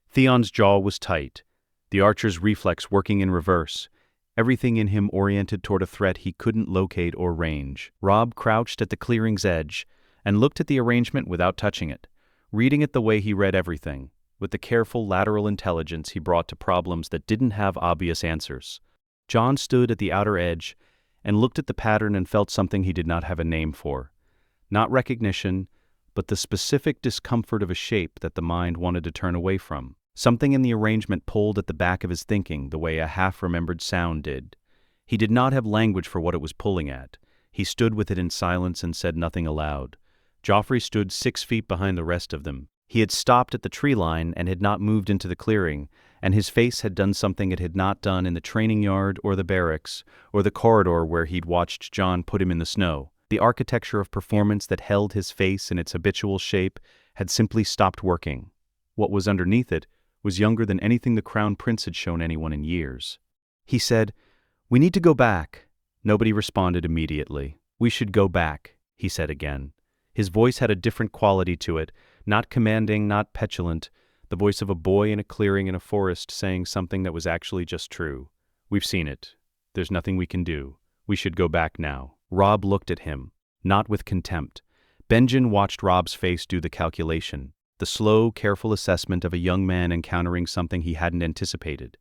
Theon's jaw was tight, the archer's reflex working in reverse, everything in him oriented toward a threat he couldn't locate or range. Robb crouched at the clearing's edge and looked at the arrangement without touching it, reading it the way he read everything, with the careful lateral intelligence he brought to problems that didn't have obvious answers. Jon stood at the outer edge and looked at the pattern and felt something he did not have a name for. Not recognition, but the specific discomfort of a shape that the mind wanted to turn away from. Something in the arrangement pulled at the back of his thinking the way a half-remembered sound did. He did not have language for what it was pulling at. He stood with it in silence and said nothing aloud. Joffrey stood 6 feet behind the rest of them. He had stopped at the tree line and had not moved into the clearing, and his face had done something it had not done in the training yard or the barracks or the corridor where he'd watched Jon put him in the snow. The architecture of performance that held his face in its habitual shape had simply stopped working. What was underneath it was younger than anything the Crown Prince had shown anyone in years. He said, "We need to go back." Nobody responded immediately. "We should go back," he said again. His voice had a different quality to it, not commanding, not petulant, the voice of a boy in a clearing in a forest saying something that was actually just true. "We've seen it. There's nothing we can do. We should go back now." Robb looked at him, not with contempt. Benjen watched Robb's face do the calculation, the slow, careful assessment of a young man encountering something he hadn't anticipated.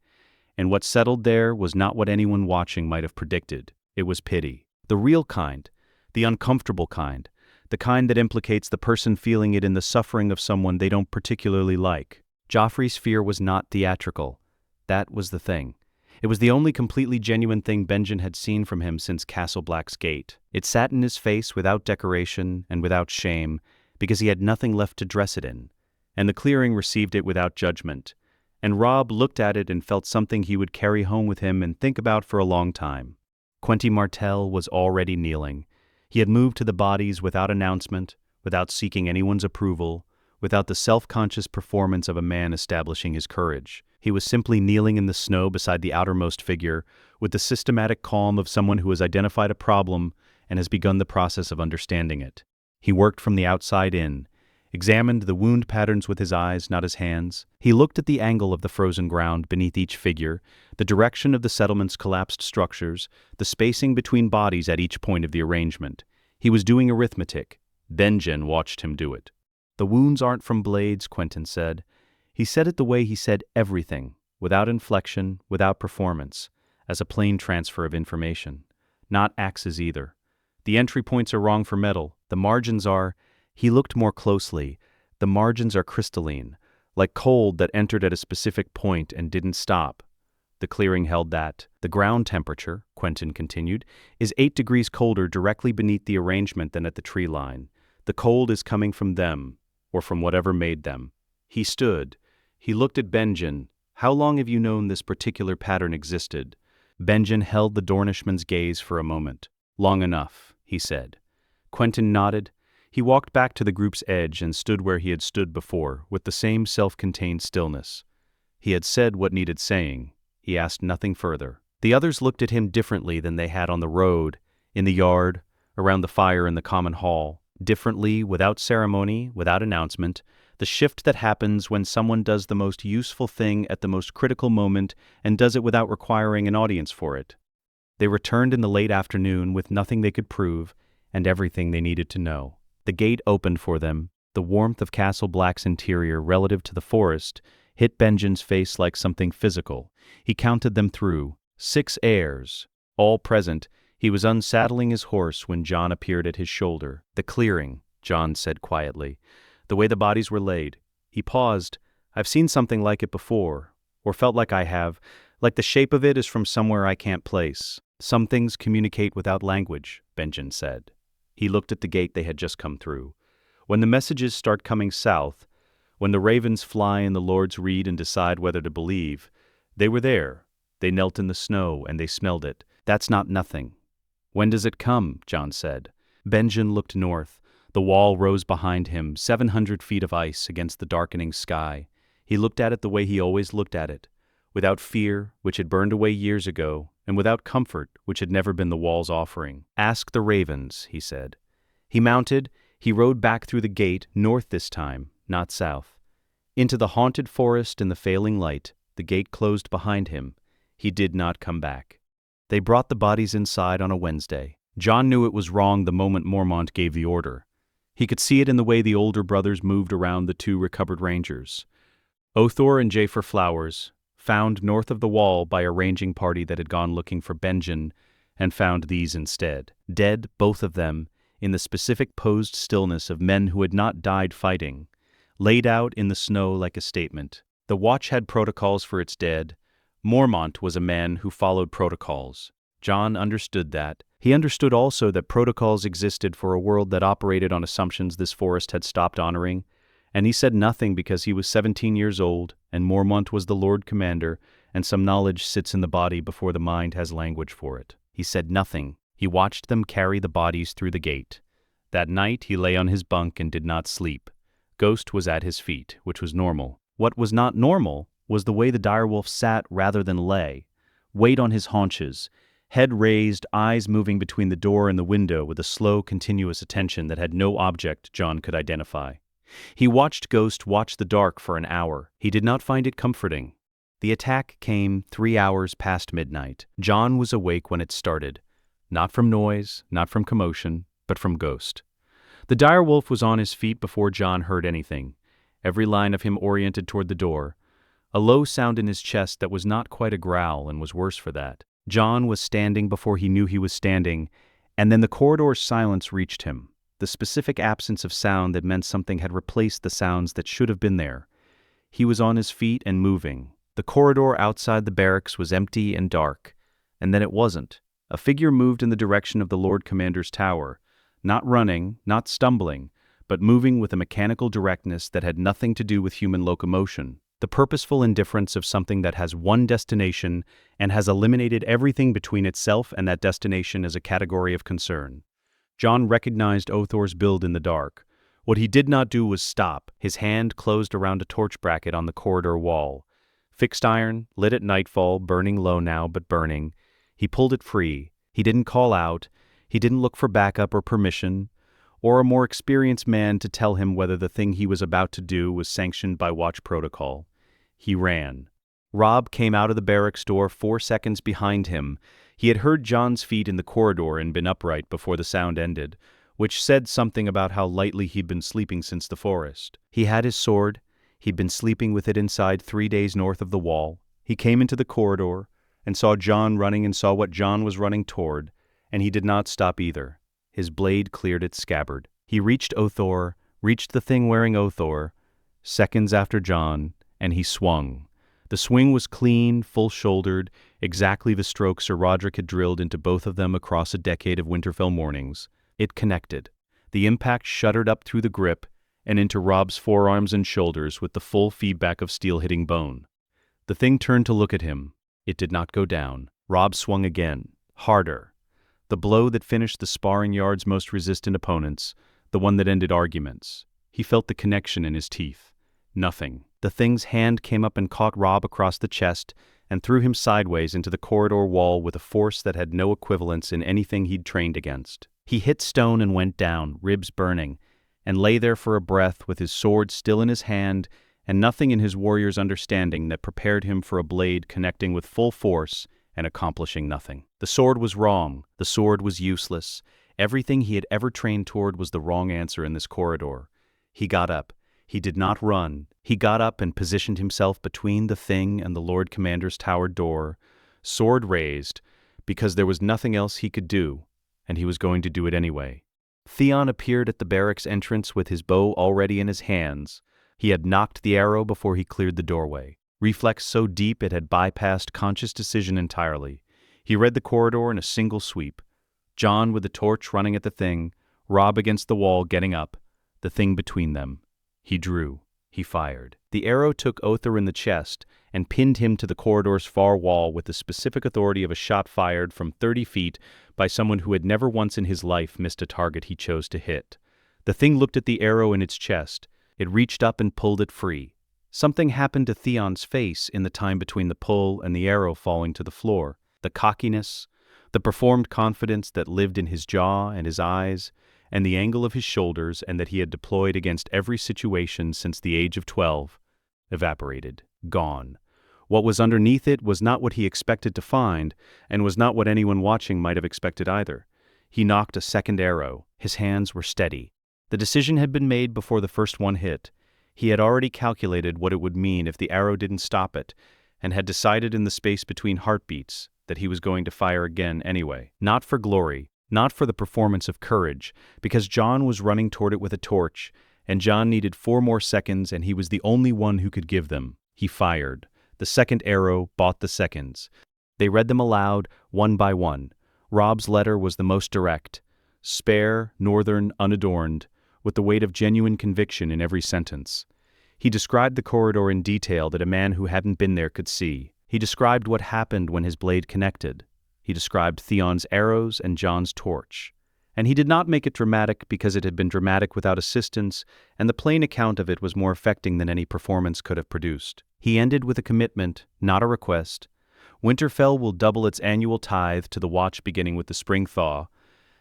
And what settled there was not what anyone watching might have predicted. It was pity. The real kind, the uncomfortable kind, the kind that implicates the person feeling it in the suffering of someone they don't particularly like. Joffrey's fear was not theatrical. That was the thing. It was the only completely genuine thing Benjen had seen from him since Castle Black's gate. It sat in his face without decoration and without shame, because he had nothing left to dress it in, and the clearing received it without judgment, and Robb looked at it and felt something he would carry home with him and think about for a long time. Quentyn Martell was already kneeling. He had moved to the bodies without announcement, without seeking anyone's approval, without the self-conscious performance of a man establishing his courage. He was simply kneeling in the snow beside the outermost figure, with the systematic calm of someone who has identified a problem and has begun the process of understanding it. He worked from the outside in, examined the wound patterns with his eyes, not his hands. He looked at the angle of the frozen ground beneath each figure, the direction of the settlement's collapsed structures, the spacing between bodies at each point of the arrangement. He was doing arithmetic. Benjen watched him do it. "The wounds aren't from blades," Quentyn said. He said it the way he said everything, without inflection, without performance, as a plain transfer of information. Not axes either. The entry points are wrong for metal. The margins are— He looked more closely. The margins are crystalline, like cold that entered at a specific point and didn't stop. The clearing held that. The ground temperature, Quentin continued, is 8 degrees colder directly beneath the arrangement than at the tree line. The cold is coming from them, or from whatever made them. He stood. He looked at Benjen. How long have you known this particular pattern existed? Benjen held the Dornishman's gaze for a moment. Long enough, he said. Quentin nodded. He walked back to the group's edge and stood where he had stood before, with the same self-contained stillness. He had said what needed saying. He asked nothing further. The others looked at him differently than they had on the road, in the yard, around the fire in the common hall. Differently, without ceremony, without announcement, the shift that happens when someone does the most useful thing at the most critical moment and does it without requiring an audience for it. They returned in the late afternoon with nothing they could prove and everything they needed to know. The gate opened for them. The warmth of Castle Black's interior relative to the forest hit Benjen's face like something physical. He counted them through. 6 heirs, all present. He was unsaddling his horse when Jon appeared at his shoulder. The clearing, Jon said quietly. The way the bodies were laid. He paused. I've seen something like it before, or felt like I have, like the shape of it is from somewhere I can't place. Some things communicate without language, Benjen said. He looked at the gate they had just come through. When the messages start coming south, when the ravens fly and the lords read and decide whether to believe, they were there. They knelt in the snow and they smelled it. That's not nothing. When does it come? Jon said. Benjen looked north. The wall rose behind him, 700 feet of ice against the darkening sky. He looked at it the way he always looked at it, without fear, which had burned away years ago, and without comfort, which had never been the wall's offering. Ask the ravens, he said. He mounted. He rode back through the gate, north this time, not south. Into the haunted forest in the failing light, the gate closed behind him. He did not come back. They brought the bodies inside on a Wednesday. Jon knew it was wrong the moment Mormont gave the order. He could see it in the way the older brothers moved around the 2 recovered rangers. Othor and Jafer Flowers, found north of the wall by a ranging party that had gone looking for Benjen, and found these instead. Dead, both of them, in the specific posed stillness of men who had not died fighting, laid out in the snow like a statement. The Watch had protocols for its dead. Mormont was a man who followed protocols. Jon understood that. He understood also that protocols existed for a world that operated on assumptions this forest had stopped honoring, and he said nothing because he was 17 years old, and Mormont was the Lord Commander, and some knowledge sits in the body before the mind has language for it. He said nothing. He watched them carry the bodies through the gate. That night he lay on his bunk and did not sleep. Ghost was at his feet, which was normal. What was not normal was the way the direwolf sat rather than lay, weight on his haunches, head raised, eyes moving between the door and the window with a slow, continuous attention that had no object Jon could identify. He watched Ghost watch the dark for an hour. He did not find it comforting. The attack came 3 hours past midnight. Jon was awake when it started. Not from noise, not from commotion, but from Ghost. The direwolf was on his feet before Jon heard anything, every line of him oriented toward the door. A low sound in his chest that was not quite a growl and was worse for that. Jon was standing before he knew he was standing, and then the corridor's silence reached him, the specific absence of sound that meant something had replaced the sounds that should have been there. He was on his feet and moving. The corridor outside the barracks was empty and dark, and then it wasn't. A figure moved in the direction of the Lord Commander's tower, not running, not stumbling, but moving with a mechanical directness that had nothing to do with human locomotion. The purposeful indifference of something that has one destination and has eliminated everything between itself and that destination as a category of concern. Jon recognized Othor's build in the dark. What he did not do was stop. His hand closed around a torch bracket on the corridor wall. Fixed iron, lit at nightfall, burning low now, but burning. He pulled it free. He didn't call out. He didn't look for backup or permission, or a more experienced man to tell him whether the thing he was about to do was sanctioned by Watch protocol. He ran. Robb came out of the barracks door 4 seconds behind him. He had heard Jon's feet in the corridor and been upright before the sound ended, which said something about how lightly he'd been sleeping since the forest. He had his sword. He'd been sleeping with it inside 3 days north of the wall. He came into the corridor and saw Jon running and saw what Jon was running toward, And he did not stop either. His blade cleared its scabbard. He reached the thing wearing Othor, seconds after Jon, and he swung. The swing was clean, full-shouldered, exactly the stroke Sir Roderick had drilled into both of them across a decade of Winterfell mornings. It connected. The impact shuddered up through the grip and into Robb's forearms and shoulders with the full feedback of steel hitting bone. The thing turned to look at him. It did not go down. Robb swung again, harder. The blow that finished the sparring yard's most resistant opponents, the one that ended arguments. He felt the connection in his teeth. Nothing. The thing's hand came up and caught Robb across the chest and threw him sideways into the corridor wall with a force that had no equivalence in anything he'd trained against. He hit stone and went down, ribs burning, and lay there for a breath with his sword still in his hand and nothing in his warrior's understanding that prepared him for a blade connecting with full force and accomplishing nothing. The sword was wrong. The sword was useless. Everything he had ever trained toward was the wrong answer in this corridor. He got up. He did not run. He got up and positioned himself between the thing and the Lord Commander's towered door, sword raised, because there was nothing else he could do, and he was going to do it anyway. Theon appeared at the barracks entrance with his bow already in his hands. He had knocked the arrow before he cleared the doorway. Reflex so deep it had bypassed conscious decision entirely. He read the corridor in a single sweep. Jon with the torch running at the thing, Robb against the wall getting up, the thing between them. He drew. He fired. The arrow took Othor in the chest and pinned him to the corridor's far wall with the specific authority of a shot fired from 30 feet by someone who had never once in his life missed a target he chose to hit. The thing looked at the arrow in its chest. It reached up and pulled it free. Something happened to Theon's face in the time between the pull and the arrow falling to the floor. The cockiness, the performed confidence that lived in his jaw and his eyes, and the angle of his shoulders and that he had deployed against every situation since the age of 12, evaporated, gone. What was underneath it was not what he expected to find, and was not what anyone watching might have expected either. He knocked a second arrow. His hands were steady. The decision had been made before the first one hit. He had already calculated what it would mean if the arrow didn't stop it, and had decided in the space between heartbeats that he was going to fire again anyway. Not for glory, not for the performance of courage, because Jon was running toward it with a torch, and Jon needed 4 more seconds and he was the only one who could give them. He fired. The second arrow bought the seconds. They read them aloud, one by one. Robb's letter was the most direct, spare, northern, unadorned, with the weight of genuine conviction in every sentence. He described the corridor in detail that a man who hadn't been there could see. He described what happened when his blade connected. He described Theon's arrows and Jon's torch. And he did not make it dramatic because it had been dramatic without assistance, and the plain account of it was more affecting than any performance could have produced. He ended with a commitment, not a request. Winterfell will double its annual tithe to the watch beginning with the spring thaw.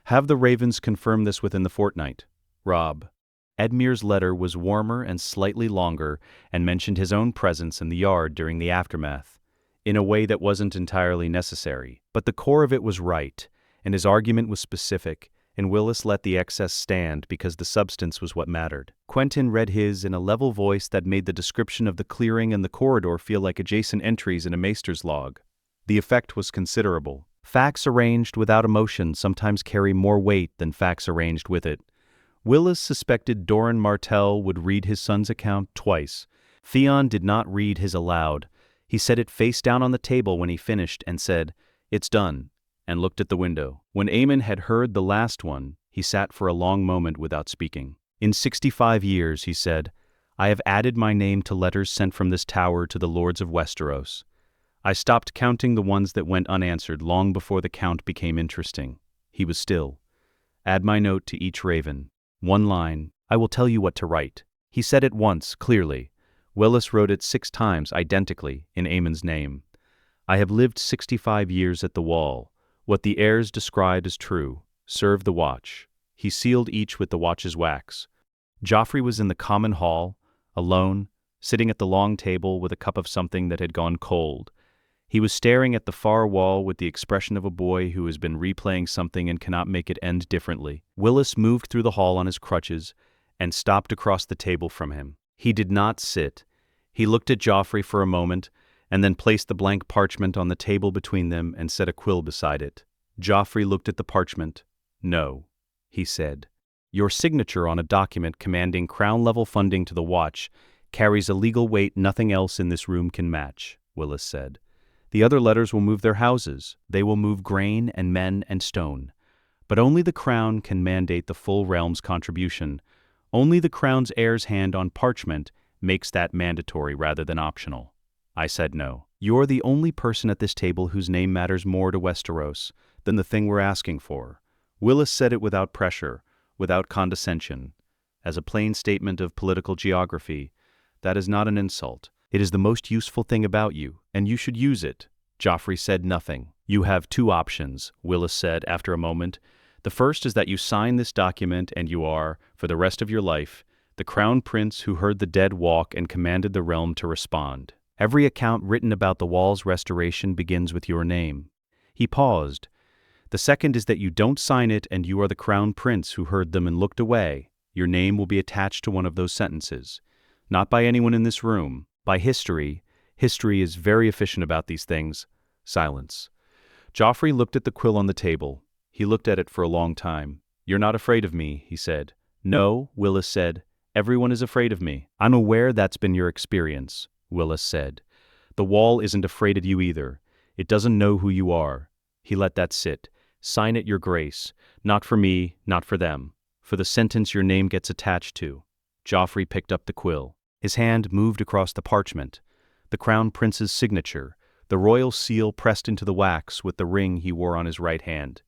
Have the ravens confirm this within the fortnight. Robb. Edmure's letter was warmer and slightly longer and mentioned his own presence in the yard during the aftermath, in a way that wasn't entirely necessary. But the core of it was right, and his argument was specific, and Willis let the excess stand because the substance was what mattered. Quentin read his in a level voice that made the description of the clearing and the corridor feel like adjacent entries in a maester's log. The effect was considerable. Facts arranged without emotion sometimes carry more weight than facts arranged with it. Willis suspected Doran Martell would read his son's account twice. Theon did not read his aloud. He set it face down on the table when he finished and said, "It's done," and looked at the window. When Aemon had heard the last one, he sat for a long moment without speaking. "In 65 years," he said, "I have added my name to letters sent from this tower to the lords of Westeros. I stopped counting the ones that went unanswered long before the count became interesting." He was still. "Add my note to each raven. 1 line. I will tell you what to write." He said it once, clearly. Willis wrote it 6 times, identically, in Aemon's name. "I have lived 65 years at the wall. What the heirs described is true. Serve the watch." He sealed each with the watch's wax. Joffrey was in the common hall, alone, sitting at the long table with a cup of something that had gone cold. He was staring at the far wall with the expression of a boy who has been replaying something and cannot make it end differently. Willis moved through the hall on his crutches and stopped across the table from him. He did not sit. He looked at Joffrey for a moment and then placed the blank parchment on the table between them and set a quill beside it. Joffrey looked at the parchment. "No," he said. "Your signature on a document commanding crown-level funding to the Watch carries a legal weight nothing else in this room can match," Willis said. "The other letters will move their houses. They will move grain and men and stone. But only the crown can mandate the full realm's contribution. Only the crown's heir's hand on parchment makes that mandatory rather than optional." I said no. "You're the only person at this table whose name matters more to Westeros than the thing we're asking for." Willis said it without pressure, without condescension. As a plain statement of political geography, that is not an insult. It is the most useful thing about you, and you should use it. Joffrey said nothing. "You have two options," Willis said after a moment. "The first is that you sign this document and you are, for the rest of your life, the crown prince who heard the dead walk and commanded the realm to respond. Every account written about the wall's restoration begins with your name." He paused. "The second is that you don't sign it and you are the crown prince who heard them and looked away. Your name will be attached to one of those sentences. Not by anyone in this room. By history. History is very efficient about these things." Silence. Joffrey looked at the quill on the table. He looked at it for a long time. "You're not afraid of me," he said. "No," Willis said. "Everyone is afraid of me." "I'm aware that's been your experience," Willis said. "The wall isn't afraid of you either. It doesn't know who you are." He let that sit. "Sign it, Your Grace. Not for me, not for them. For the sentence your name gets attached to." Joffrey picked up the quill. His hand moved across the parchment. The crown prince's signature, the royal seal pressed into the wax with the ring he wore on his right hand.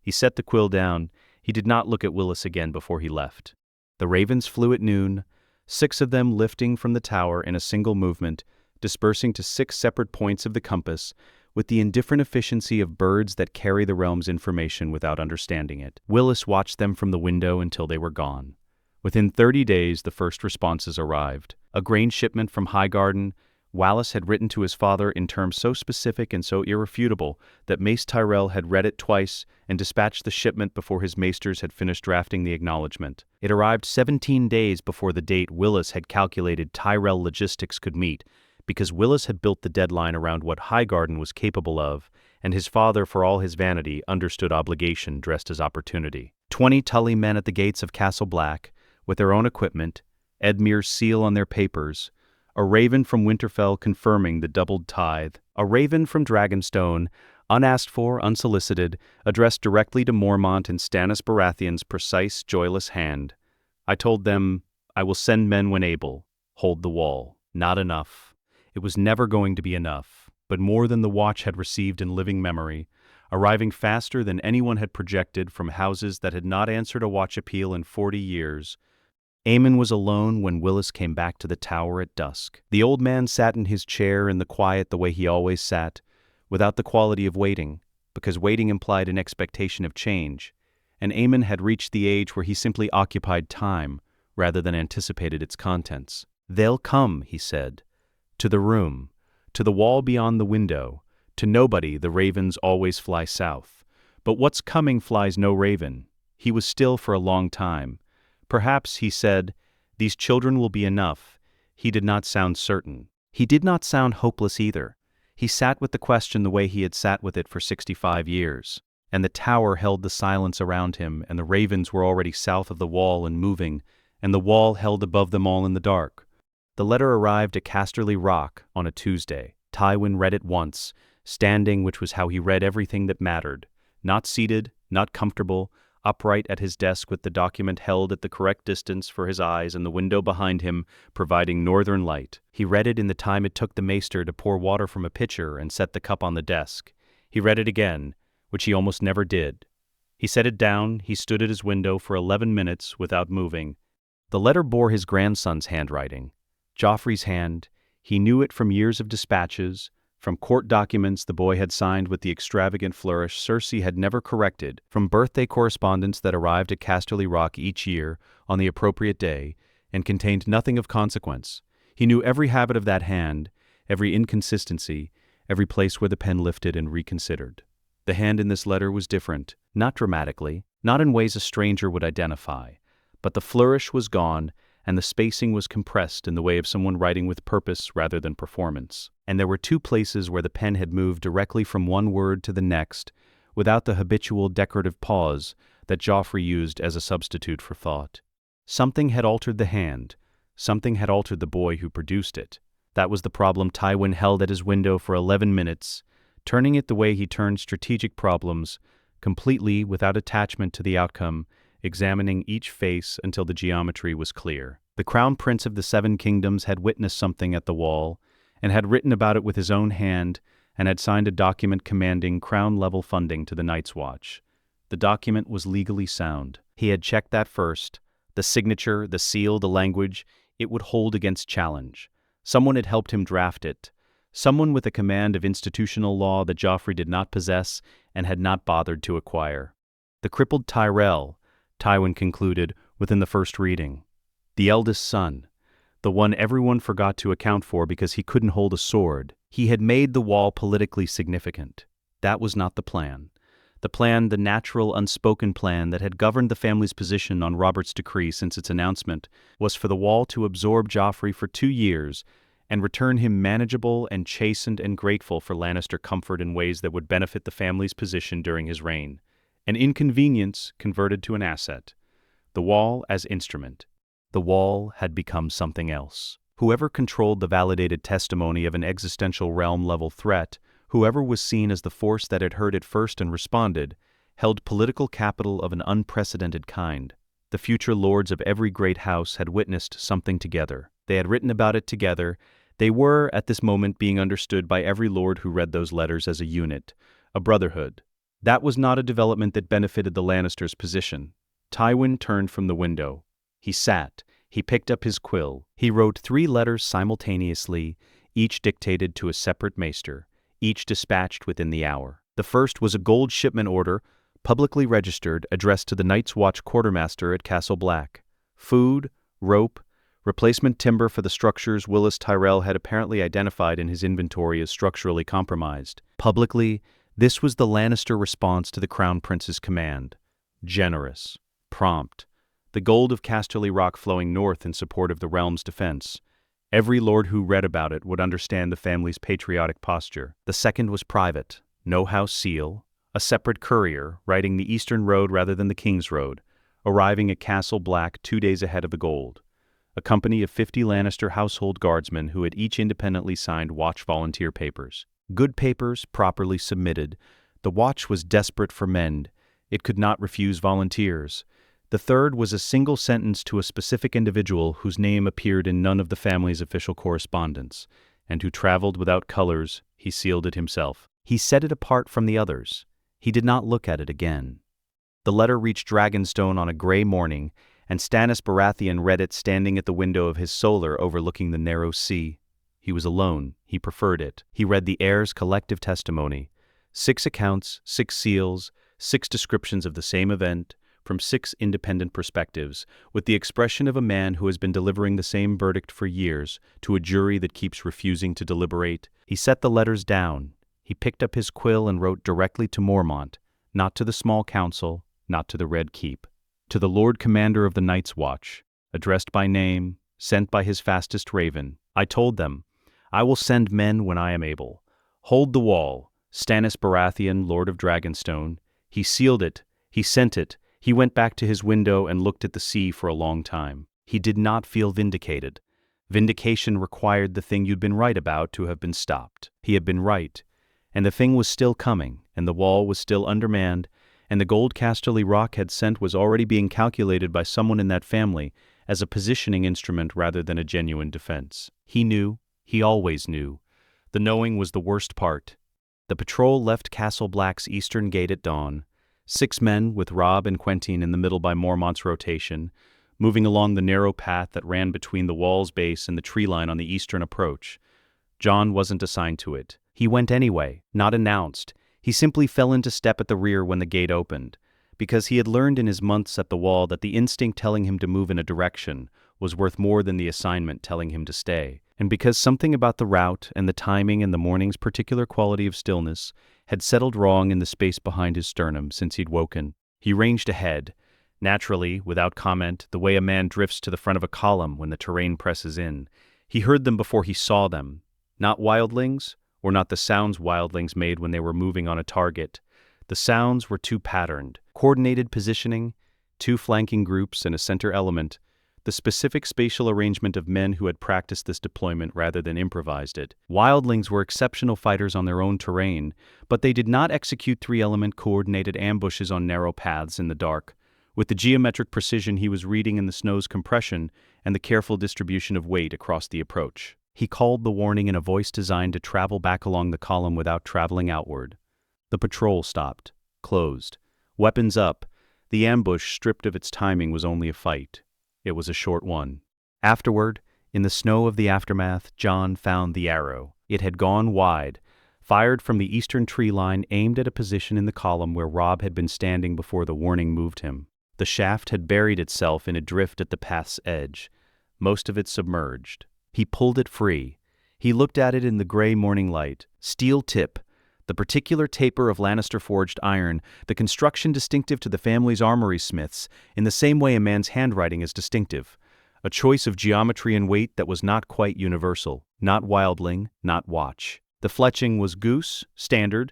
He set the quill down. He did not look at Willis again before he left. The ravens flew at noon, 6 of them lifting from the tower in a single movement, dispersing to 6 separate points of the compass, with the indifferent efficiency of birds that carry the realm's information without understanding it. Willis watched them from the window until they were gone. Within 30 days, the first responses arrived. A grain shipment from Highgarden. Wallace had written to his father in terms so specific and so irrefutable that Mace Tyrell had read it twice and dispatched the shipment before his maesters had finished drafting the acknowledgement. It arrived 17 days before the date Willis had calculated Tyrell logistics could meet, because Willis had built the deadline around what Highgarden was capable of, and his father, for all his vanity, understood obligation dressed as opportunity. 20 Tully men at the gates of Castle Black, with their own equipment, Edmure's seal on their papers, a raven from Winterfell confirming the doubled tithe, a raven from Dragonstone, unasked for, unsolicited, addressed directly to Mormont in Stannis Baratheon's precise, joyless hand. I told them, "I will send men when able. Hold the wall." Not enough. It was never going to be enough, but more than the Watch had received in living memory, arriving faster than anyone had projected from houses that had not answered a Watch appeal in 40 years. Aemon was alone when Willis came back to the tower at dusk. The old man sat in his chair in the quiet the way he always sat, without the quality of waiting, because waiting implied an expectation of change, and Aemon had reached the age where he simply occupied time rather than anticipated its contents. "They'll come," he said. "To the room, to the wall beyond the window. To nobody the ravens always fly south. But what's coming flies no raven." He was still for a long time. "Perhaps," he said, "these children will be enough." He did not sound certain. He did not sound hopeless either. He sat with the question the way he had sat with it for 65 years. And the tower held the silence around him, and the ravens were already south of the wall and moving, and the wall held above them all in the dark. The letter arrived at Casterly Rock on a Tuesday. Tywin read it once, standing, which was how he read everything that mattered. Not seated, not comfortable, upright at his desk with the document held at the correct distance for his eyes and the window behind him providing northern light. He read it in the time it took the maester to pour water from a pitcher and set the cup on the desk. He read it again, which he almost never did. He set it down. He stood at his window for 11 minutes without moving. The letter bore his grandson's handwriting. Joffrey's hand. He knew it from years of dispatches, from court documents the boy had signed with the extravagant flourish Cersei had never corrected, from birthday correspondence that arrived at Casterly Rock each year on the appropriate day and contained nothing of consequence. He knew every habit of that hand, every inconsistency, every place where the pen lifted and reconsidered. The hand in this letter was different, not dramatically, not in ways a stranger would identify, but the flourish was gone and the spacing was compressed in the way of someone writing with purpose rather than performance. And there were 2 places where the pen had moved directly from one word to the next, without the habitual decorative pause that Joffrey used as a substitute for thought. Something had altered the hand. Something had altered the boy who produced it. That was the problem Tywin held at his window for 11 minutes, turning it the way he turned strategic problems, completely without attachment to the outcome, examining each face until the geometry was clear. The Crown Prince of the Seven Kingdoms had witnessed something at the wall, and had written about it with his own hand, and had signed a document commanding crown-level funding to the Night's Watch. The document was legally sound. He had checked that first. The signature, the seal, the language, it would hold against challenge. Someone had helped him draft it. Someone with a command of institutional law that Joffrey did not possess and had not bothered to acquire. The crippled Tyrell, Tywin concluded within the first reading. The eldest son. The one everyone forgot to account for because he couldn't hold a sword. He had made the wall politically significant. That was not the plan. The plan, the natural, unspoken plan that had governed the family's position on Robert's decree since its announcement, was for the wall to absorb Joffrey for 2 years and return him manageable and chastened and grateful for Lannister comfort in ways that would benefit the family's position during his reign. An inconvenience converted to an asset. The wall as instrument. The wall had become something else. Whoever controlled the validated testimony of an existential realm-level threat, whoever was seen as the force that had heard it first and responded, held political capital of an unprecedented kind. The future lords of every great house had witnessed something together. They had written about it together. They were, at this moment, being understood by every lord who read those letters as a unit, a brotherhood. That was not a development that benefited the Lannisters' position. Tywin turned from the window. He sat. He picked up his quill. He wrote 3 letters simultaneously, each dictated to a separate maester, each dispatched within the hour. The first was a gold shipment order, publicly registered, addressed to the Night's Watch quartermaster at Castle Black. Food, rope, replacement timber for the structures Willis Tyrell had apparently identified in his inventory as structurally compromised. Publicly, this was the Lannister response to the Crown Prince's command. Generous. Prompt. The gold of Casterly Rock flowing north in support of the realm's defense. Every lord who read about it would understand the family's patriotic posture. The second was private. No house seal. A separate courier, riding the Eastern Road rather than the King's Road, arriving at Castle Black 2 days ahead of the gold. A company of 50 Lannister household guardsmen who had each independently signed watch volunteer papers. Good papers, properly submitted. The watch was desperate for men. It could not refuse volunteers. The third was a single sentence to a specific individual whose name appeared in none of the family's official correspondence, and who traveled without colors. He sealed it himself. He set it apart from the others. He did not look at it again. The letter reached Dragonstone on a gray morning, and Stannis Baratheon read it standing at the window of his solar overlooking the narrow sea. He was alone. He preferred it. He read the heir's collective testimony. 6 accounts, 6 seals, 6 descriptions of the same event, from 6 independent perspectives, with the expression of a man who has been delivering the same verdict for years to a jury that keeps refusing to deliberate. He set the letters down. He picked up his quill and wrote directly to Mormont, not to the small council, not to the Red Keep, to the Lord Commander of the Night's Watch, addressed by name, sent by his fastest raven. I told them, I will send men when I am able. Hold the wall. Stannis Baratheon, Lord of Dragonstone. He sealed it. He sent it. He went back to his window and looked at the sea for a long time. He did not feel vindicated. Vindication required the thing you'd been right about to have been stopped. He had been right, and the thing was still coming, and the wall was still undermanned, and the gold Casterly Rock had sent was already being calculated by someone in that family as a positioning instrument rather than a genuine defense. He knew. He always knew. The knowing was the worst part. The patrol left Castle Black's eastern gate at dawn. 6 men, with Robb and Quentine in the middle by Mormont's rotation, moving along the narrow path that ran between the wall's base and the tree line on the eastern approach. John wasn't assigned to it. He went anyway, not announced. He simply fell into step at the rear when the gate opened, because he had learned in his months at the wall that the instinct telling him to move in a direction was worth more than the assignment telling him to stay, and because something about the route and the timing and the morning's particular quality of stillness had settled wrong in the space behind his sternum since he'd woken. He ranged ahead, naturally, without comment, the way a man drifts to the front of a column when the terrain presses in. He heard them before he saw them. Not wildlings, or not the sounds wildlings made when they were moving on a target. The The sounds were too patterned. Coordinated positioning, two flanking groups and a center element, the specific spatial arrangement of men who had practiced this deployment rather than improvised it. Wildlings were exceptional fighters on their own terrain, but they did not execute three-element coordinated ambushes on narrow paths in the dark. With the geometric precision he was reading in the snow's compression and the careful distribution of weight across the approach. He called the warning in a voice designed to travel back along the column without traveling outward. The patrol stopped, closed. Weapons up. The ambush, stripped of its timing, was only a fight. It was a short one. Afterward, in the snow of the aftermath, Jon found the arrow. It had gone wide, fired from the eastern tree line, aimed at a position in the column where Robb had been standing before the warning moved him. The shaft had buried itself in a drift at the path's edge, most of it submerged. He pulled it free. He looked at it in the gray morning light. Steel tip, the particular taper of Lannister-forged iron, the construction distinctive to the family's armory smiths, in the same way a man's handwriting is distinctive. A choice of geometry and weight that was not quite universal, not wildling, not watch. The fletching was goose, standard,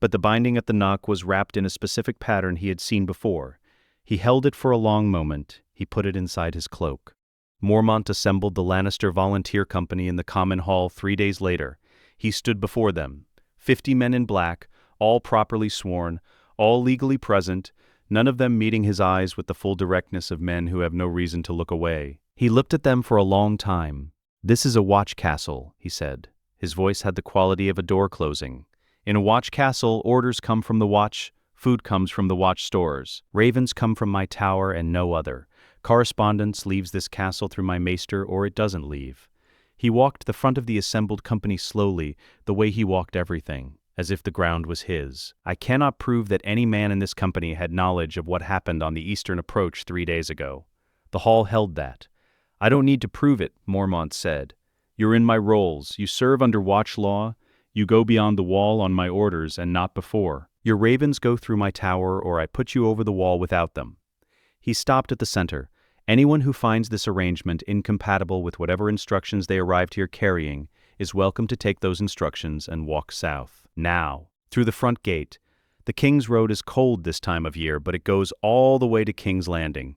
but the binding at the nock was wrapped in a specific pattern he had seen before. He held it for a long moment. He put it inside his cloak. Mormont assembled the Lannister Volunteer Company in the Common Hall 3 days later. He stood before them. 50 men in black, all properly sworn, all legally present, none of them meeting his eyes with the full directness of men who have no reason to look away. He looked at them for a long time. "This is a watch castle," he said. His voice had the quality of a door closing. "In a watch castle, orders come from the watch, food comes from the watch stores. Ravens come from my tower and no other. Correspondence leaves this castle through my maester or it doesn't leave." He walked the front of the assembled company slowly, the way he walked everything, as if the ground was his. "I cannot prove that any man in this company had knowledge of what happened on the eastern approach 3 days ago." The hall held that. "I don't need to prove it," Mormont said. "You're in my rolls. You serve under watch law. You go beyond the wall on my orders and not before. Your ravens go through my tower or I put you over the wall without them." He stopped at the center. "Anyone who finds this arrangement incompatible with whatever instructions they arrived here carrying is welcome to take those instructions and walk south. Now, through the front gate. The King's Road is cold this time of year, but it goes all the way to King's Landing."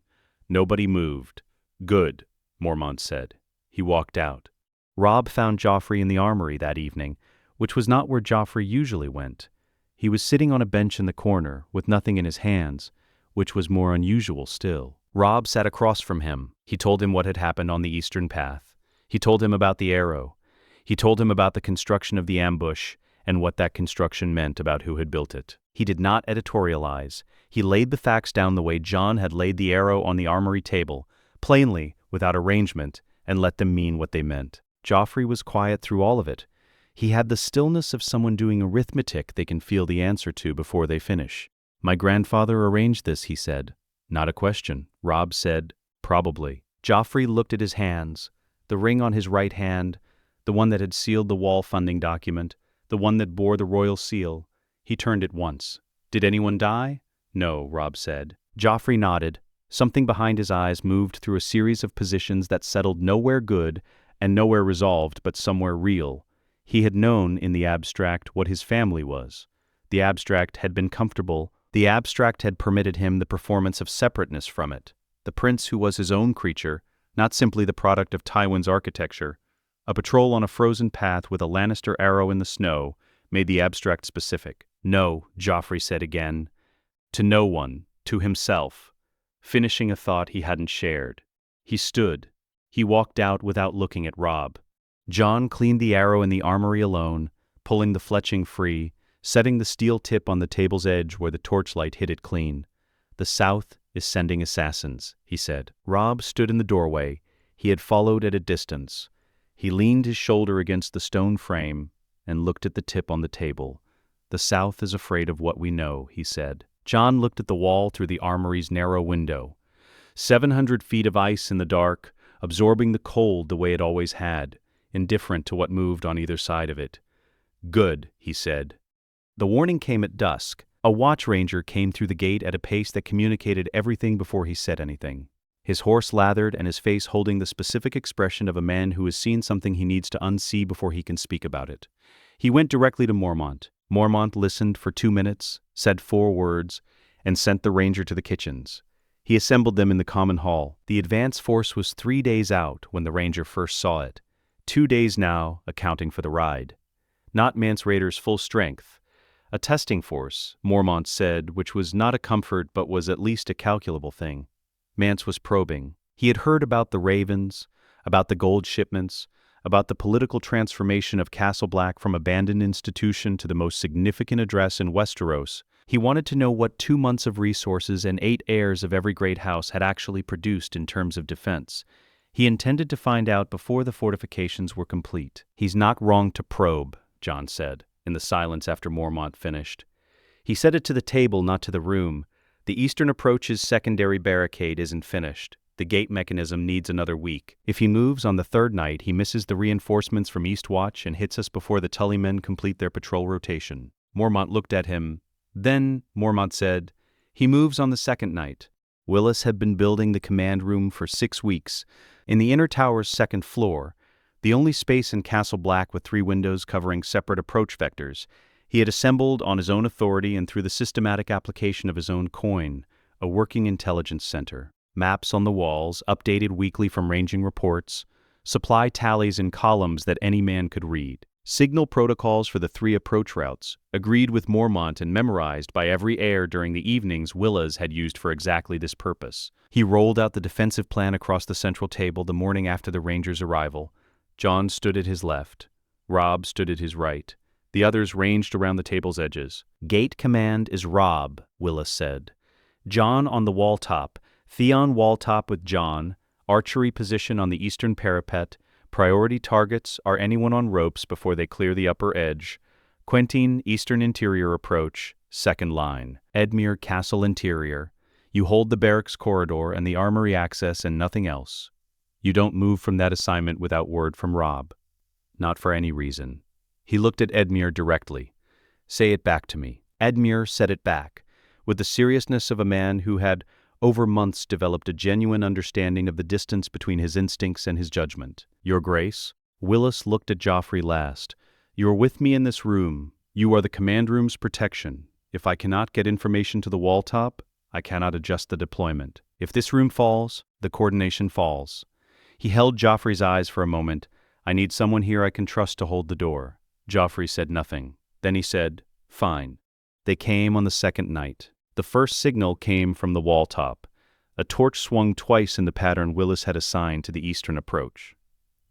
Nobody moved. "Good," Mormont said. He walked out. Robb found Joffrey in the armory that evening, which was not where Joffrey usually went. He was sitting on a bench in the corner, with nothing in his hands, which was more unusual still. Robb sat across from him. He told him what had happened on the eastern path. He told him about the arrow. He told him about the construction of the ambush and what that construction meant about who had built it. He did not editorialize. He laid the facts down the way Jon had laid the arrow on the armory table, plainly, without arrangement, and let them mean what they meant. Joffrey was quiet through all of it. He had the stillness of someone doing arithmetic they can feel the answer to before they finish. "My grandfather arranged this," he said. "Not a question." Robb said, "Probably." Joffrey looked at his hands, the ring on his right hand, the one that had sealed the wall funding document, the one that bore the royal seal. He turned it once. "Did anyone die?" "No," Robb said. Joffrey nodded. Something behind his eyes moved through a series of positions that settled nowhere good and nowhere resolved, but somewhere real. He had known, in the abstract, what his family was. The abstract had been comfortable. The abstract had permitted him the performance of separateness from it. The prince who was his own creature, not simply the product of Tywin's architecture. A patrol on a frozen path with a Lannister arrow in the snow made the abstract specific. "No," Joffrey said again. "To no one, to himself," finishing a thought he hadn't shared. He stood. He walked out without looking at Robb. Jon cleaned the arrow in the armory alone, pulling the fletching free, setting the steel tip on the table's edge where the torchlight hit it clean. "The South is sending assassins," he said. Robb stood in the doorway. He had followed at a distance. He leaned his shoulder against the stone frame and looked at the tip on the table. "The South is afraid of what we know," he said. Jon looked at the wall through the armory's narrow window. 700 feet of ice in the dark, absorbing the cold the way it always had, indifferent to what moved on either side of it. "Good," he said. The warning came at dusk. A watch ranger came through the gate at a pace that communicated everything before he said anything. His horse lathered and his face holding the specific expression of a man who has seen something he needs to unsee before he can speak about it. He went directly to Mormont. Mormont listened for 2 minutes, said 4 words, and sent the ranger to the kitchens. He assembled them in the common hall. The advance force was 3 days out when the ranger first saw it. 2 days now, accounting for the ride. Not Mance Rayder's full strength. A testing force, Mormont said, which was not a comfort but was at least a calculable thing. Mance was probing. He had heard about the ravens, about the gold shipments, about the political transformation of Castle Black from abandoned institution to the most significant address in Westeros. He wanted to know what 2 months of resources and 8 heirs of every great house had actually produced in terms of defense. He intended to find out before the fortifications were complete. "He's not wrong to probe," Jon said, in the silence after Mormont finished. He said it to the table, not to the room. "The eastern approach's secondary barricade isn't finished. The gate mechanism needs another week. If he moves on the 3rd night, he misses the reinforcements from Eastwatch and hits us before the Tully men complete their patrol rotation." Mormont looked at him. Then, Mormont said, "He moves on the 2nd night." Willis had been building the command room for 6 weeks. In the inner tower's 2nd floor, the only space in Castle Black with 3 windows covering separate approach vectors, he had assembled on his own authority and through the systematic application of his own coin, a working intelligence center. Maps on the walls, updated weekly from ranging reports, supply tallies in columns that any man could read. Signal protocols for the 3 approach routes, agreed with Mormont and memorized by every heir during the evenings Willis had used for exactly this purpose. He rolled out the defensive plan across the central table the morning after the Rangers' arrival. Jon stood at his left. Robb stood at his right. The others ranged around the table's edges. "Gate command is Robb," Willis said. "Jon on the wall top, Theon wall top with Jon, archery position on the eastern parapet. Priority targets are anyone on ropes before they clear the upper edge. Quentine, eastern interior approach, 2nd line. Edmure, castle interior. You hold the barracks corridor and the armory access and nothing else. You don't move from that assignment without word from Robb. Not for any reason." He looked at Edmure directly. "Say it back to me." Edmure said it back, with the seriousness of a man who had over months developed a genuine understanding of the distance between his instincts and his judgment. "Your Grace." Willis looked at Joffrey last. "You are with me in this room. You are the command room's protection. If I cannot get information to the wall top, I cannot adjust the deployment. If this room falls, the coordination falls." He held Joffrey's eyes for a moment. "I need someone here I can trust to hold the door." Joffrey said nothing. Then he said, "Fine." They came on the 2nd night. The first signal came from the wall top. A torch swung twice in the pattern Willis had assigned to the eastern approach.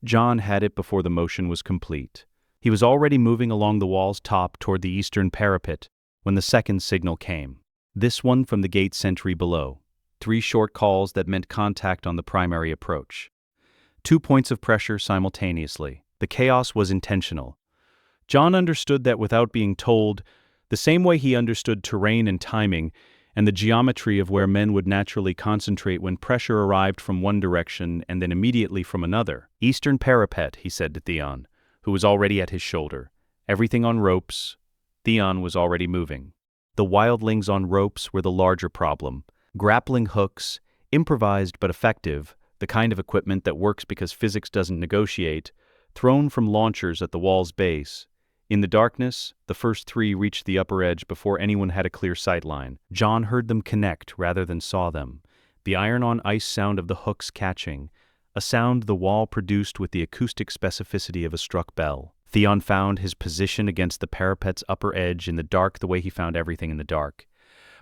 Jon had it before the motion was complete. He was already moving along the wall's top toward the eastern parapet when the 2nd signal came. This one from the gate sentry below. 3 short calls that meant contact on the primary approach. 2 points of pressure simultaneously. The chaos was intentional. Jon understood that without being told, the same way he understood terrain and timing and the geometry of where men would naturally concentrate when pressure arrived from one direction and then immediately from another. "Eastern parapet," he said to Theon, who was already at his shoulder. "Everything on ropes." Theon was already moving. The wildlings on ropes were the larger problem. Grappling hooks, improvised but effective, the kind of equipment that works because physics doesn't negotiate, thrown from launchers at the wall's base. In the darkness, the first 3 reached the upper edge before anyone had a clear sightline. Jon heard them connect rather than saw them. The iron-on-ice sound of the hooks catching, a sound the wall produced with the acoustic specificity of a struck bell. Theon found his position against the parapet's upper edge in the dark the way he found everything in the dark.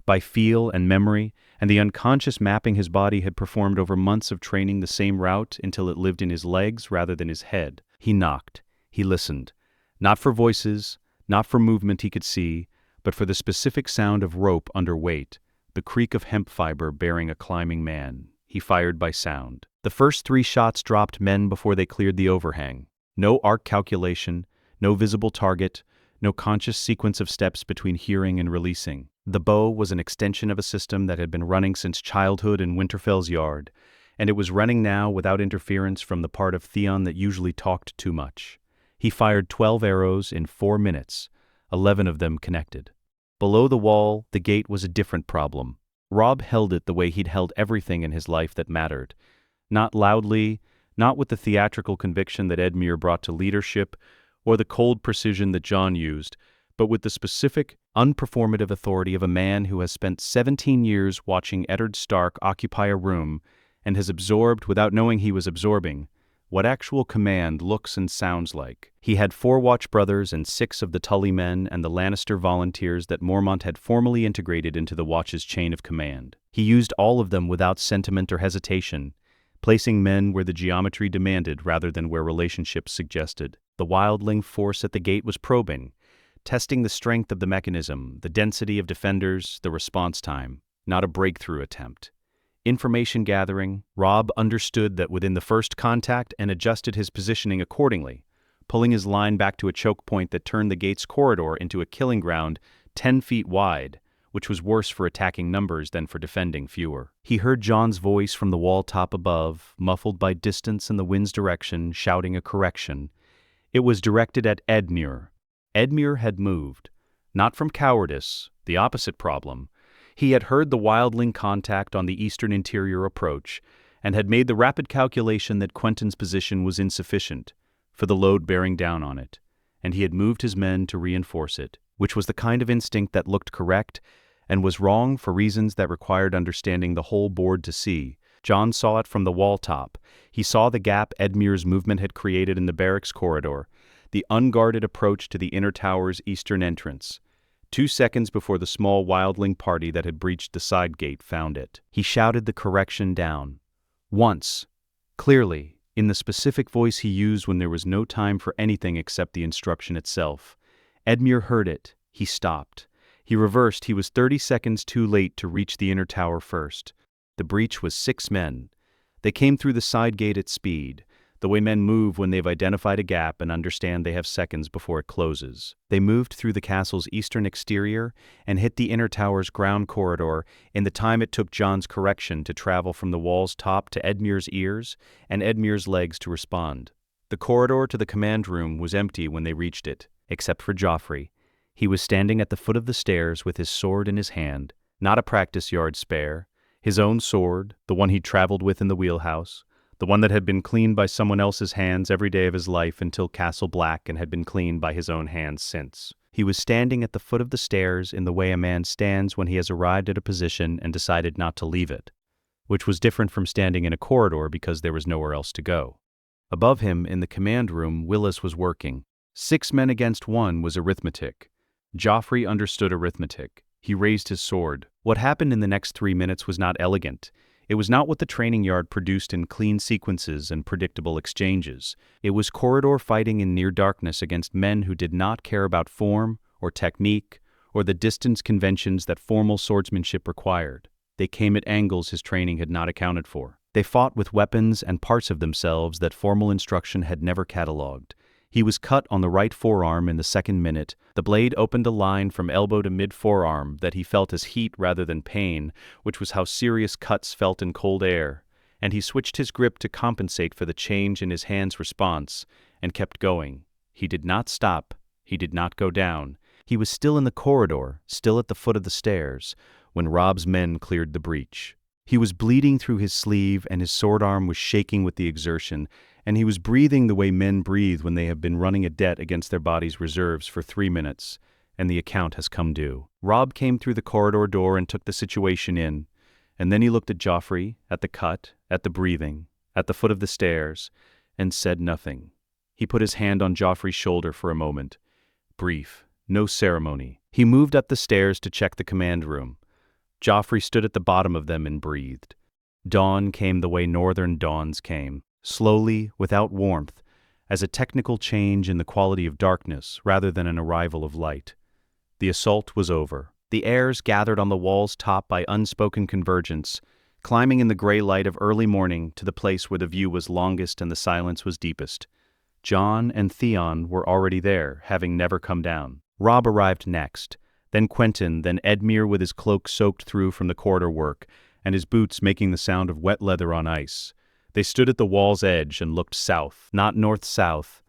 By feel and memory, and the unconscious mapping his body had performed over months of training the same route until it lived in his legs rather than his head. He knocked. He listened. Not for voices, not for movement he could see, but for the specific sound of rope under weight, the creak of hemp fiber bearing a climbing man. He fired by sound. The first 3 shots dropped men before they cleared the overhang. No arc calculation, no visible target, no conscious sequence of steps between hearing and releasing. The bow was an extension of a system that had been running since childhood in Winterfell's yard, and it was running now without interference from the part of Theon that usually talked too much. He fired 12 arrows in 4 minutes, 11 of them connected. Below the wall, the gate was a different problem. Robb held it the way he'd held everything in his life that mattered. Not loudly, not with the theatrical conviction that Edmure brought to leadership, or the cold precision that Jon used, but with the specific, unperformative authority of a man who has spent 17 years watching Ned Stark occupy a room and has absorbed, without knowing he was absorbing, what actual command looks and sounds like. He had 4 Watch brothers and 6 of the Tully men and the Lannister volunteers that Mormont had formally integrated into the Watch's chain of command. He used all of them without sentiment or hesitation, placing men where the geometry demanded rather than where relationships suggested. The wildling force at the gate was probing, testing the strength of the mechanism, the density of defenders, the response time, not a breakthrough attempt. Information gathering, Robb understood that within the first contact and adjusted his positioning accordingly, pulling his line back to a choke point that turned the gate's corridor into a killing ground 10 feet wide, which was worse for attacking numbers than for defending fewer. He heard Jon's voice from the wall top above, muffled by distance and the wind's direction, shouting a correction. It was directed at Edmure. Edmure had moved, not from cowardice, the opposite problem. He had heard the wildling contact on the eastern interior approach, and had made the rapid calculation that Quentyn's position was insufficient for the load bearing down on it, and he had moved his men to reinforce it, which was the kind of instinct that looked correct and was wrong for reasons that required understanding the whole board to see. Jon saw it from the wall top. He saw the gap Edmure's movement had created in the barracks corridor, the unguarded approach to the inner tower's eastern entrance, 2 seconds before the small wildling party that had breached the side gate found it. He shouted the correction down. Once, clearly, in the specific voice he used when there was no time for anything except the instruction itself. Edmure heard it. He stopped. He reversed. He was 30 seconds too late to reach the inner tower first. The breach was 6 men. They came through the side gate at speed, the way men move when they've identified a gap and understand they have seconds before it closes. They moved through the castle's eastern exterior and hit the inner tower's ground corridor in the time it took Jon's correction to travel from the wall's top to Edmure's ears and Edmure's legs to respond. The corridor to the command room was empty when they reached it, except for Joffrey. He was standing at the foot of the stairs with his sword in his hand, not a practice yard spare, his own sword, the one he'd traveled with in the wheelhouse, the one that had been cleaned by someone else's hands every day of his life until Castle Black and had been cleaned by his own hands since. He was standing at the foot of the stairs in the way a man stands when he has arrived at a position and decided not to leave it, which was different from standing in a corridor because there was nowhere else to go. Above him, in the command room, Willis was working. 6 men against 1 was arithmetic. Joffrey understood arithmetic. He raised his sword. What happened in the next 3 minutes was not elegant. It was not what the training yard produced in clean sequences and predictable exchanges. It was corridor fighting in near darkness against men who did not care about form or technique or the distance conventions that formal swordsmanship required. They came at angles his training had not accounted for. They fought with weapons and parts of themselves that formal instruction had never catalogued. He was cut on the right forearm in the 2nd minute. The blade opened a line from elbow to mid-forearm that he felt as heat rather than pain, which was how serious cuts felt in cold air, and he switched his grip to compensate for the change in his hand's response, and kept going. He did not stop. He did not go down. He was still in the corridor, still at the foot of the stairs, when Robb's men cleared the breach. He was bleeding through his sleeve, and his sword arm was shaking with the exertion, and he was breathing the way men breathe when they have been running a debt against their body's reserves for 3 minutes, and the account has come due. Robb came through the corridor door and took the situation in, and then he looked at Joffrey, at the cut, at the breathing, at the foot of the stairs, and said nothing. He put his hand on Joffrey's shoulder for a moment. Brief, no ceremony. He moved up the stairs to check the command room. Joffrey stood at the bottom of them and breathed. Dawn came the way northern dawns came. Slowly, without warmth, as a technical change in the quality of darkness rather than an arrival of light. The assault was over. The heirs gathered on the wall's top by unspoken convergence, climbing in the gray light of early morning to the place where the view was longest and the silence was deepest. Jon and Theon were already there, having never come down. Robb arrived next, then Quentyn, then Edmure with his cloak soaked through from the corridor work, and his boots making the sound of wet leather on ice. They stood at the wall's edge and looked south, not north-south,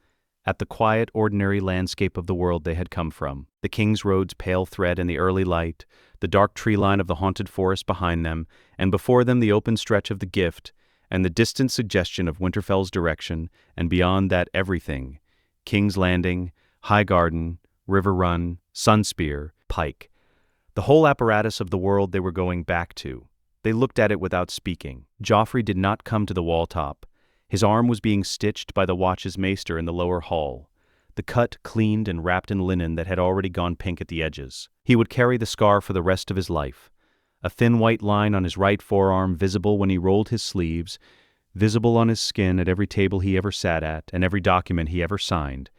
at the quiet, ordinary landscape of the world they had come from. The King's Road's pale thread in the early light, the dark tree line of the haunted forest behind them, and before them the open stretch of the Gift, and the distant suggestion of Winterfell's direction, and beyond that everything. King's Landing, High Garden, river run, sun spear, pike. The whole apparatus of the world they were going back to. They looked at it without speaking. Joffrey did not come to the wall top. His arm was being stitched by the watch's maester in the lower hall, the cut cleaned and wrapped in linen that had already gone pink at the edges. He would carry the scar for the rest of his life. A thin white line on his right forearm visible when he rolled his sleeves, visible on his skin at every table he ever sat at and every document he ever signed.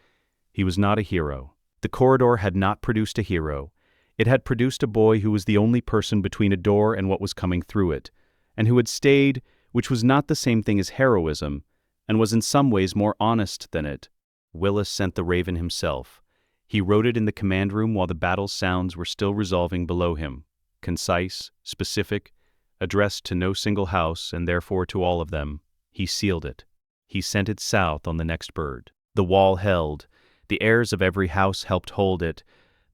He was not a hero. The corridor had not produced a hero. It had produced a boy who was the only person between a door and what was coming through it, and who had stayed, which was not the same thing as heroism, and was in some ways more honest than it. Willis sent the Raven himself. He wrote it in the command room while the battle's sounds were still resolving below him. Concise, specific, addressed to no single house and therefore to all of them. He sealed it. He sent it south on the next bird. The wall held. The heirs of every house helped hold it.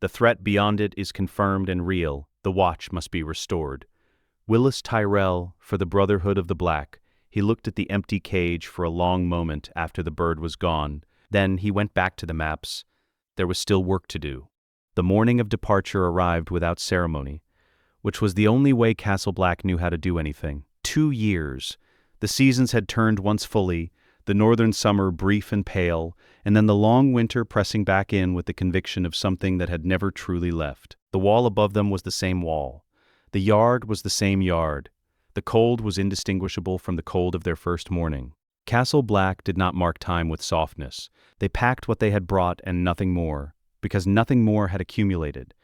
The threat beyond it is confirmed and real. The watch must be restored. Willis Tyrell, for the Brotherhood of the Black. He looked at the empty cage for a long moment after the bird was gone. Then he went back to the maps. There was still work to do. The morning of departure arrived without ceremony, which was the only way Castle Black knew how to do anything. 2 years. The seasons had turned once fully, the northern summer brief and pale, and then the long winter pressing back in with the conviction of something that had never truly left. The wall above them was the same wall. The yard was the same yard. The cold was indistinguishable from the cold of their first morning. Castle Black did not mark time with softness. They packed what they had brought and nothing more, because nothing more had accumulated.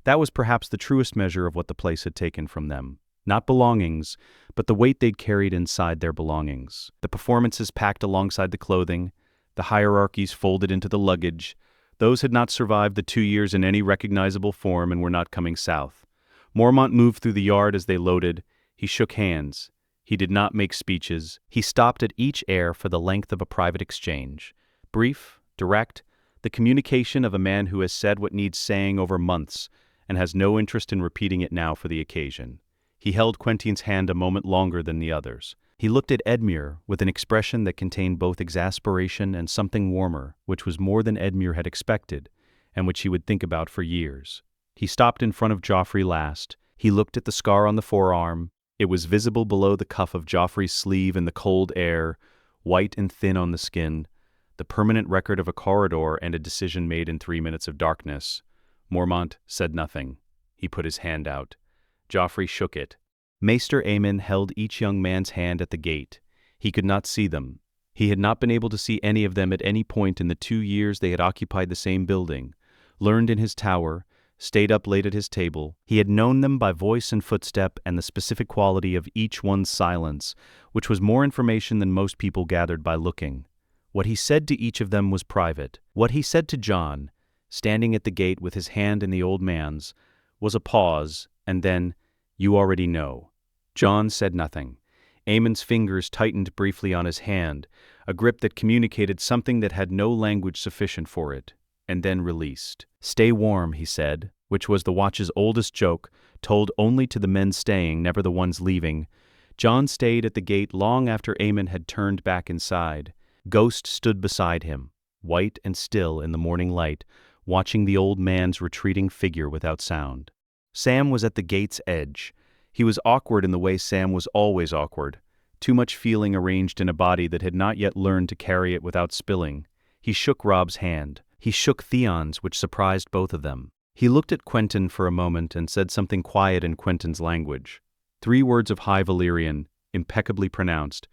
That was perhaps the truest measure of what the place had taken from them. Not belongings, but the weight they'd carried inside their belongings. The performances packed alongside the clothing, the hierarchies folded into the luggage. Those had not survived the 2 years in any recognizable form and were not coming south. Mormont moved through the yard as they loaded. He shook hands. He did not make speeches. He stopped at each heir for the length of a private exchange. Brief, direct, the communication of a man who has said what needs saying over months and has no interest in repeating it now for the occasion. He held Quentine's hand a moment longer than the others. He looked at Edmure with an expression that contained both exasperation and something warmer, which was more than Edmure had expected, and which he would think about for years. He stopped in front of Joffrey last. He looked at the scar on the forearm. It was visible below the cuff of Joffrey's sleeve in the cold air, white and thin on the skin, the permanent record of a corridor and a decision made in 3 minutes of darkness. Mormont said nothing. He put his hand out. Joffrey shook it. Maester Aemon held each young man's hand at the gate. He could not see them. He had not been able to see any of them at any point in the 2 years they had occupied the same building, learned in his tower, stayed up late at his table. He had known them by voice and footstep and the specific quality of each one's silence, which was more information than most people gathered by looking. What he said to each of them was private. What he said to Jon, standing at the gate with his hand in the old man's, was a pause, and then, "You already know." Jon said nothing. Aemon's fingers tightened briefly on his hand, a grip that communicated something that had no language sufficient for it, and then released. "Stay warm," he said, which was the watch's oldest joke, told only to the men staying, never the ones leaving. Jon stayed at the gate long after Aemon had turned back inside. Ghost stood beside him, white and still in the morning light, watching the old man's retreating figure without sound. Sam was at the gate's edge. He was awkward in the way Sam was always awkward, too much feeling arranged in a body that had not yet learned to carry it without spilling. He shook Robb's hand. He shook Theon's, which surprised both of them. He looked at Quentyn for a moment and said something quiet in Quentyn's language. 3 words of High Valyrian, impeccably pronounced,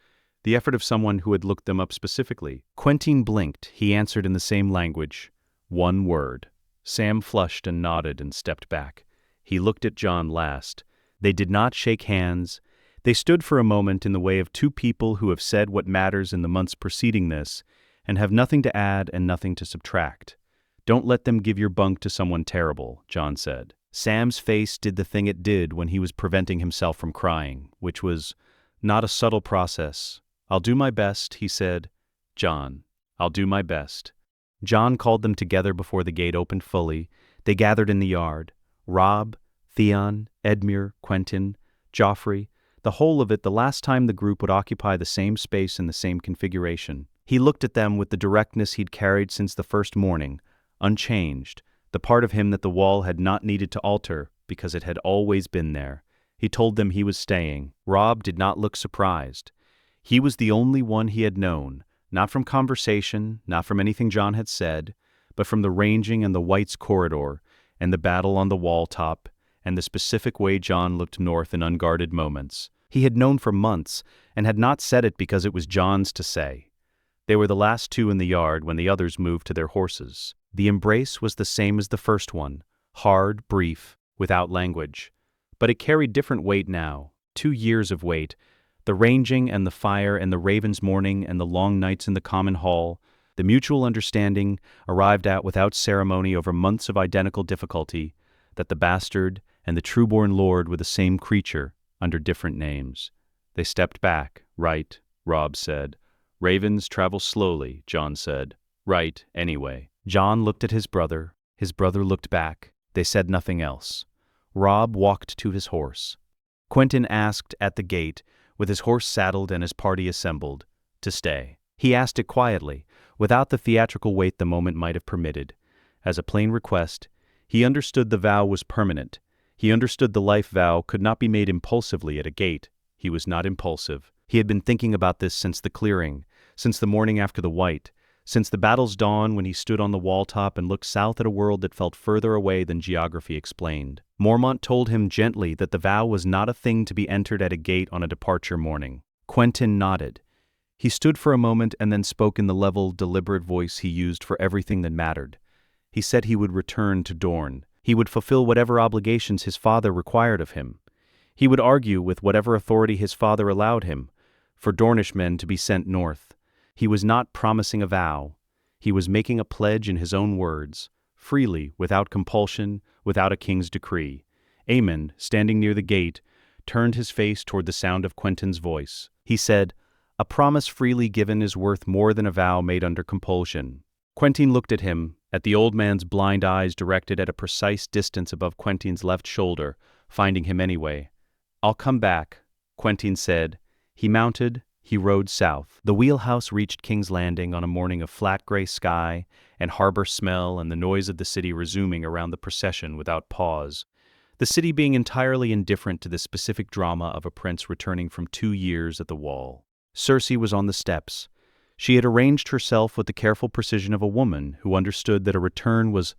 the effort of someone who had looked them up specifically. Quentyn blinked. He answered in the same language. 1 word. Sam flushed and nodded and stepped back. He looked at Jon last. They did not shake hands. They stood for a moment in the way of 2 people who have said what matters in the months preceding this, and have nothing to add and nothing to subtract. "Don't let them give your bunk to someone terrible," Jon said. Sam's face did the thing it did when he was preventing himself from crying, which was not a subtle process. "I'll do my best," he said. "Jon, I'll do my best." Jon called them together before the gate opened fully. They gathered in the yard. Robb, Theon, Edmure, Quentyn, Joffrey, the whole of it the last time the group would occupy the same space in the same configuration. He looked at them with the directness he'd carried since the first morning, unchanged, the part of him that the wall had not needed to alter because it had always been there. He told them he was staying. Robb did not look surprised. He was the only one he had known, not from conversation, not from anything Jon had said, but from the ranging and the White's corridor, and the battle on the wall top, and the specific way Jon looked north in unguarded moments. He had known for months, and had not said it because it was Jon's to say. They were the last two in the yard when the others moved to their horses. The embrace was the same as the first one, hard, brief, without language. But it carried different weight now, 2 years of weight, the ranging and the fire and the ravens' mourning and the long nights in the common hall, the mutual understanding arrived at without ceremony over months of identical difficulty, that the bastard and the true-born lord were the same creature, under different names. They stepped back. Right, Robb said. Ravens travel slowly, Jon said. Right, anyway. Jon looked at his brother. His brother looked back. They said nothing else. Robb walked to his horse. Quentyn asked at the gate, with his horse saddled and his party assembled, to stay. He asked it quietly, without the theatrical weight the moment might have permitted. As a plain request, he understood the vow was permanent. He understood the life vow could not be made impulsively at a gate. He was not impulsive. He had been thinking about this since the clearing, since the morning after the White, since the battle's dawn when he stood on the wall top and looked south at a world that felt further away than geography explained. Mormont told him gently that the vow was not a thing to be entered at a gate on a departure morning. Quentyn nodded. He stood for a moment and then spoke in the level, deliberate voice he used for everything that mattered. He said he would return to Dorne. He would fulfill whatever obligations his father required of him. He would argue with whatever authority his father allowed him, for Dornish men to be sent north. He was not promising a vow. He was making a pledge in his own words, freely, without compulsion, without a king's decree. Aemon, standing near the gate, turned his face toward the sound of Quentyn's voice. He said, "A promise freely given is worth more than a vow made under compulsion." Quentyn looked at him, at the old man's blind eyes directed at a precise distance above Quentyn's left shoulder, finding him anyway. "I'll come back," Quentyn said. He mounted. He rode south. The wheelhouse reached King's Landing on a morning of flat gray sky and harbor smell and the noise of the city resuming around the procession without pause, the city being entirely indifferent to the specific drama of a prince returning from 2 years at the wall. Cersei was on the steps. She had arranged herself with the careful precision of a woman who understood that a return was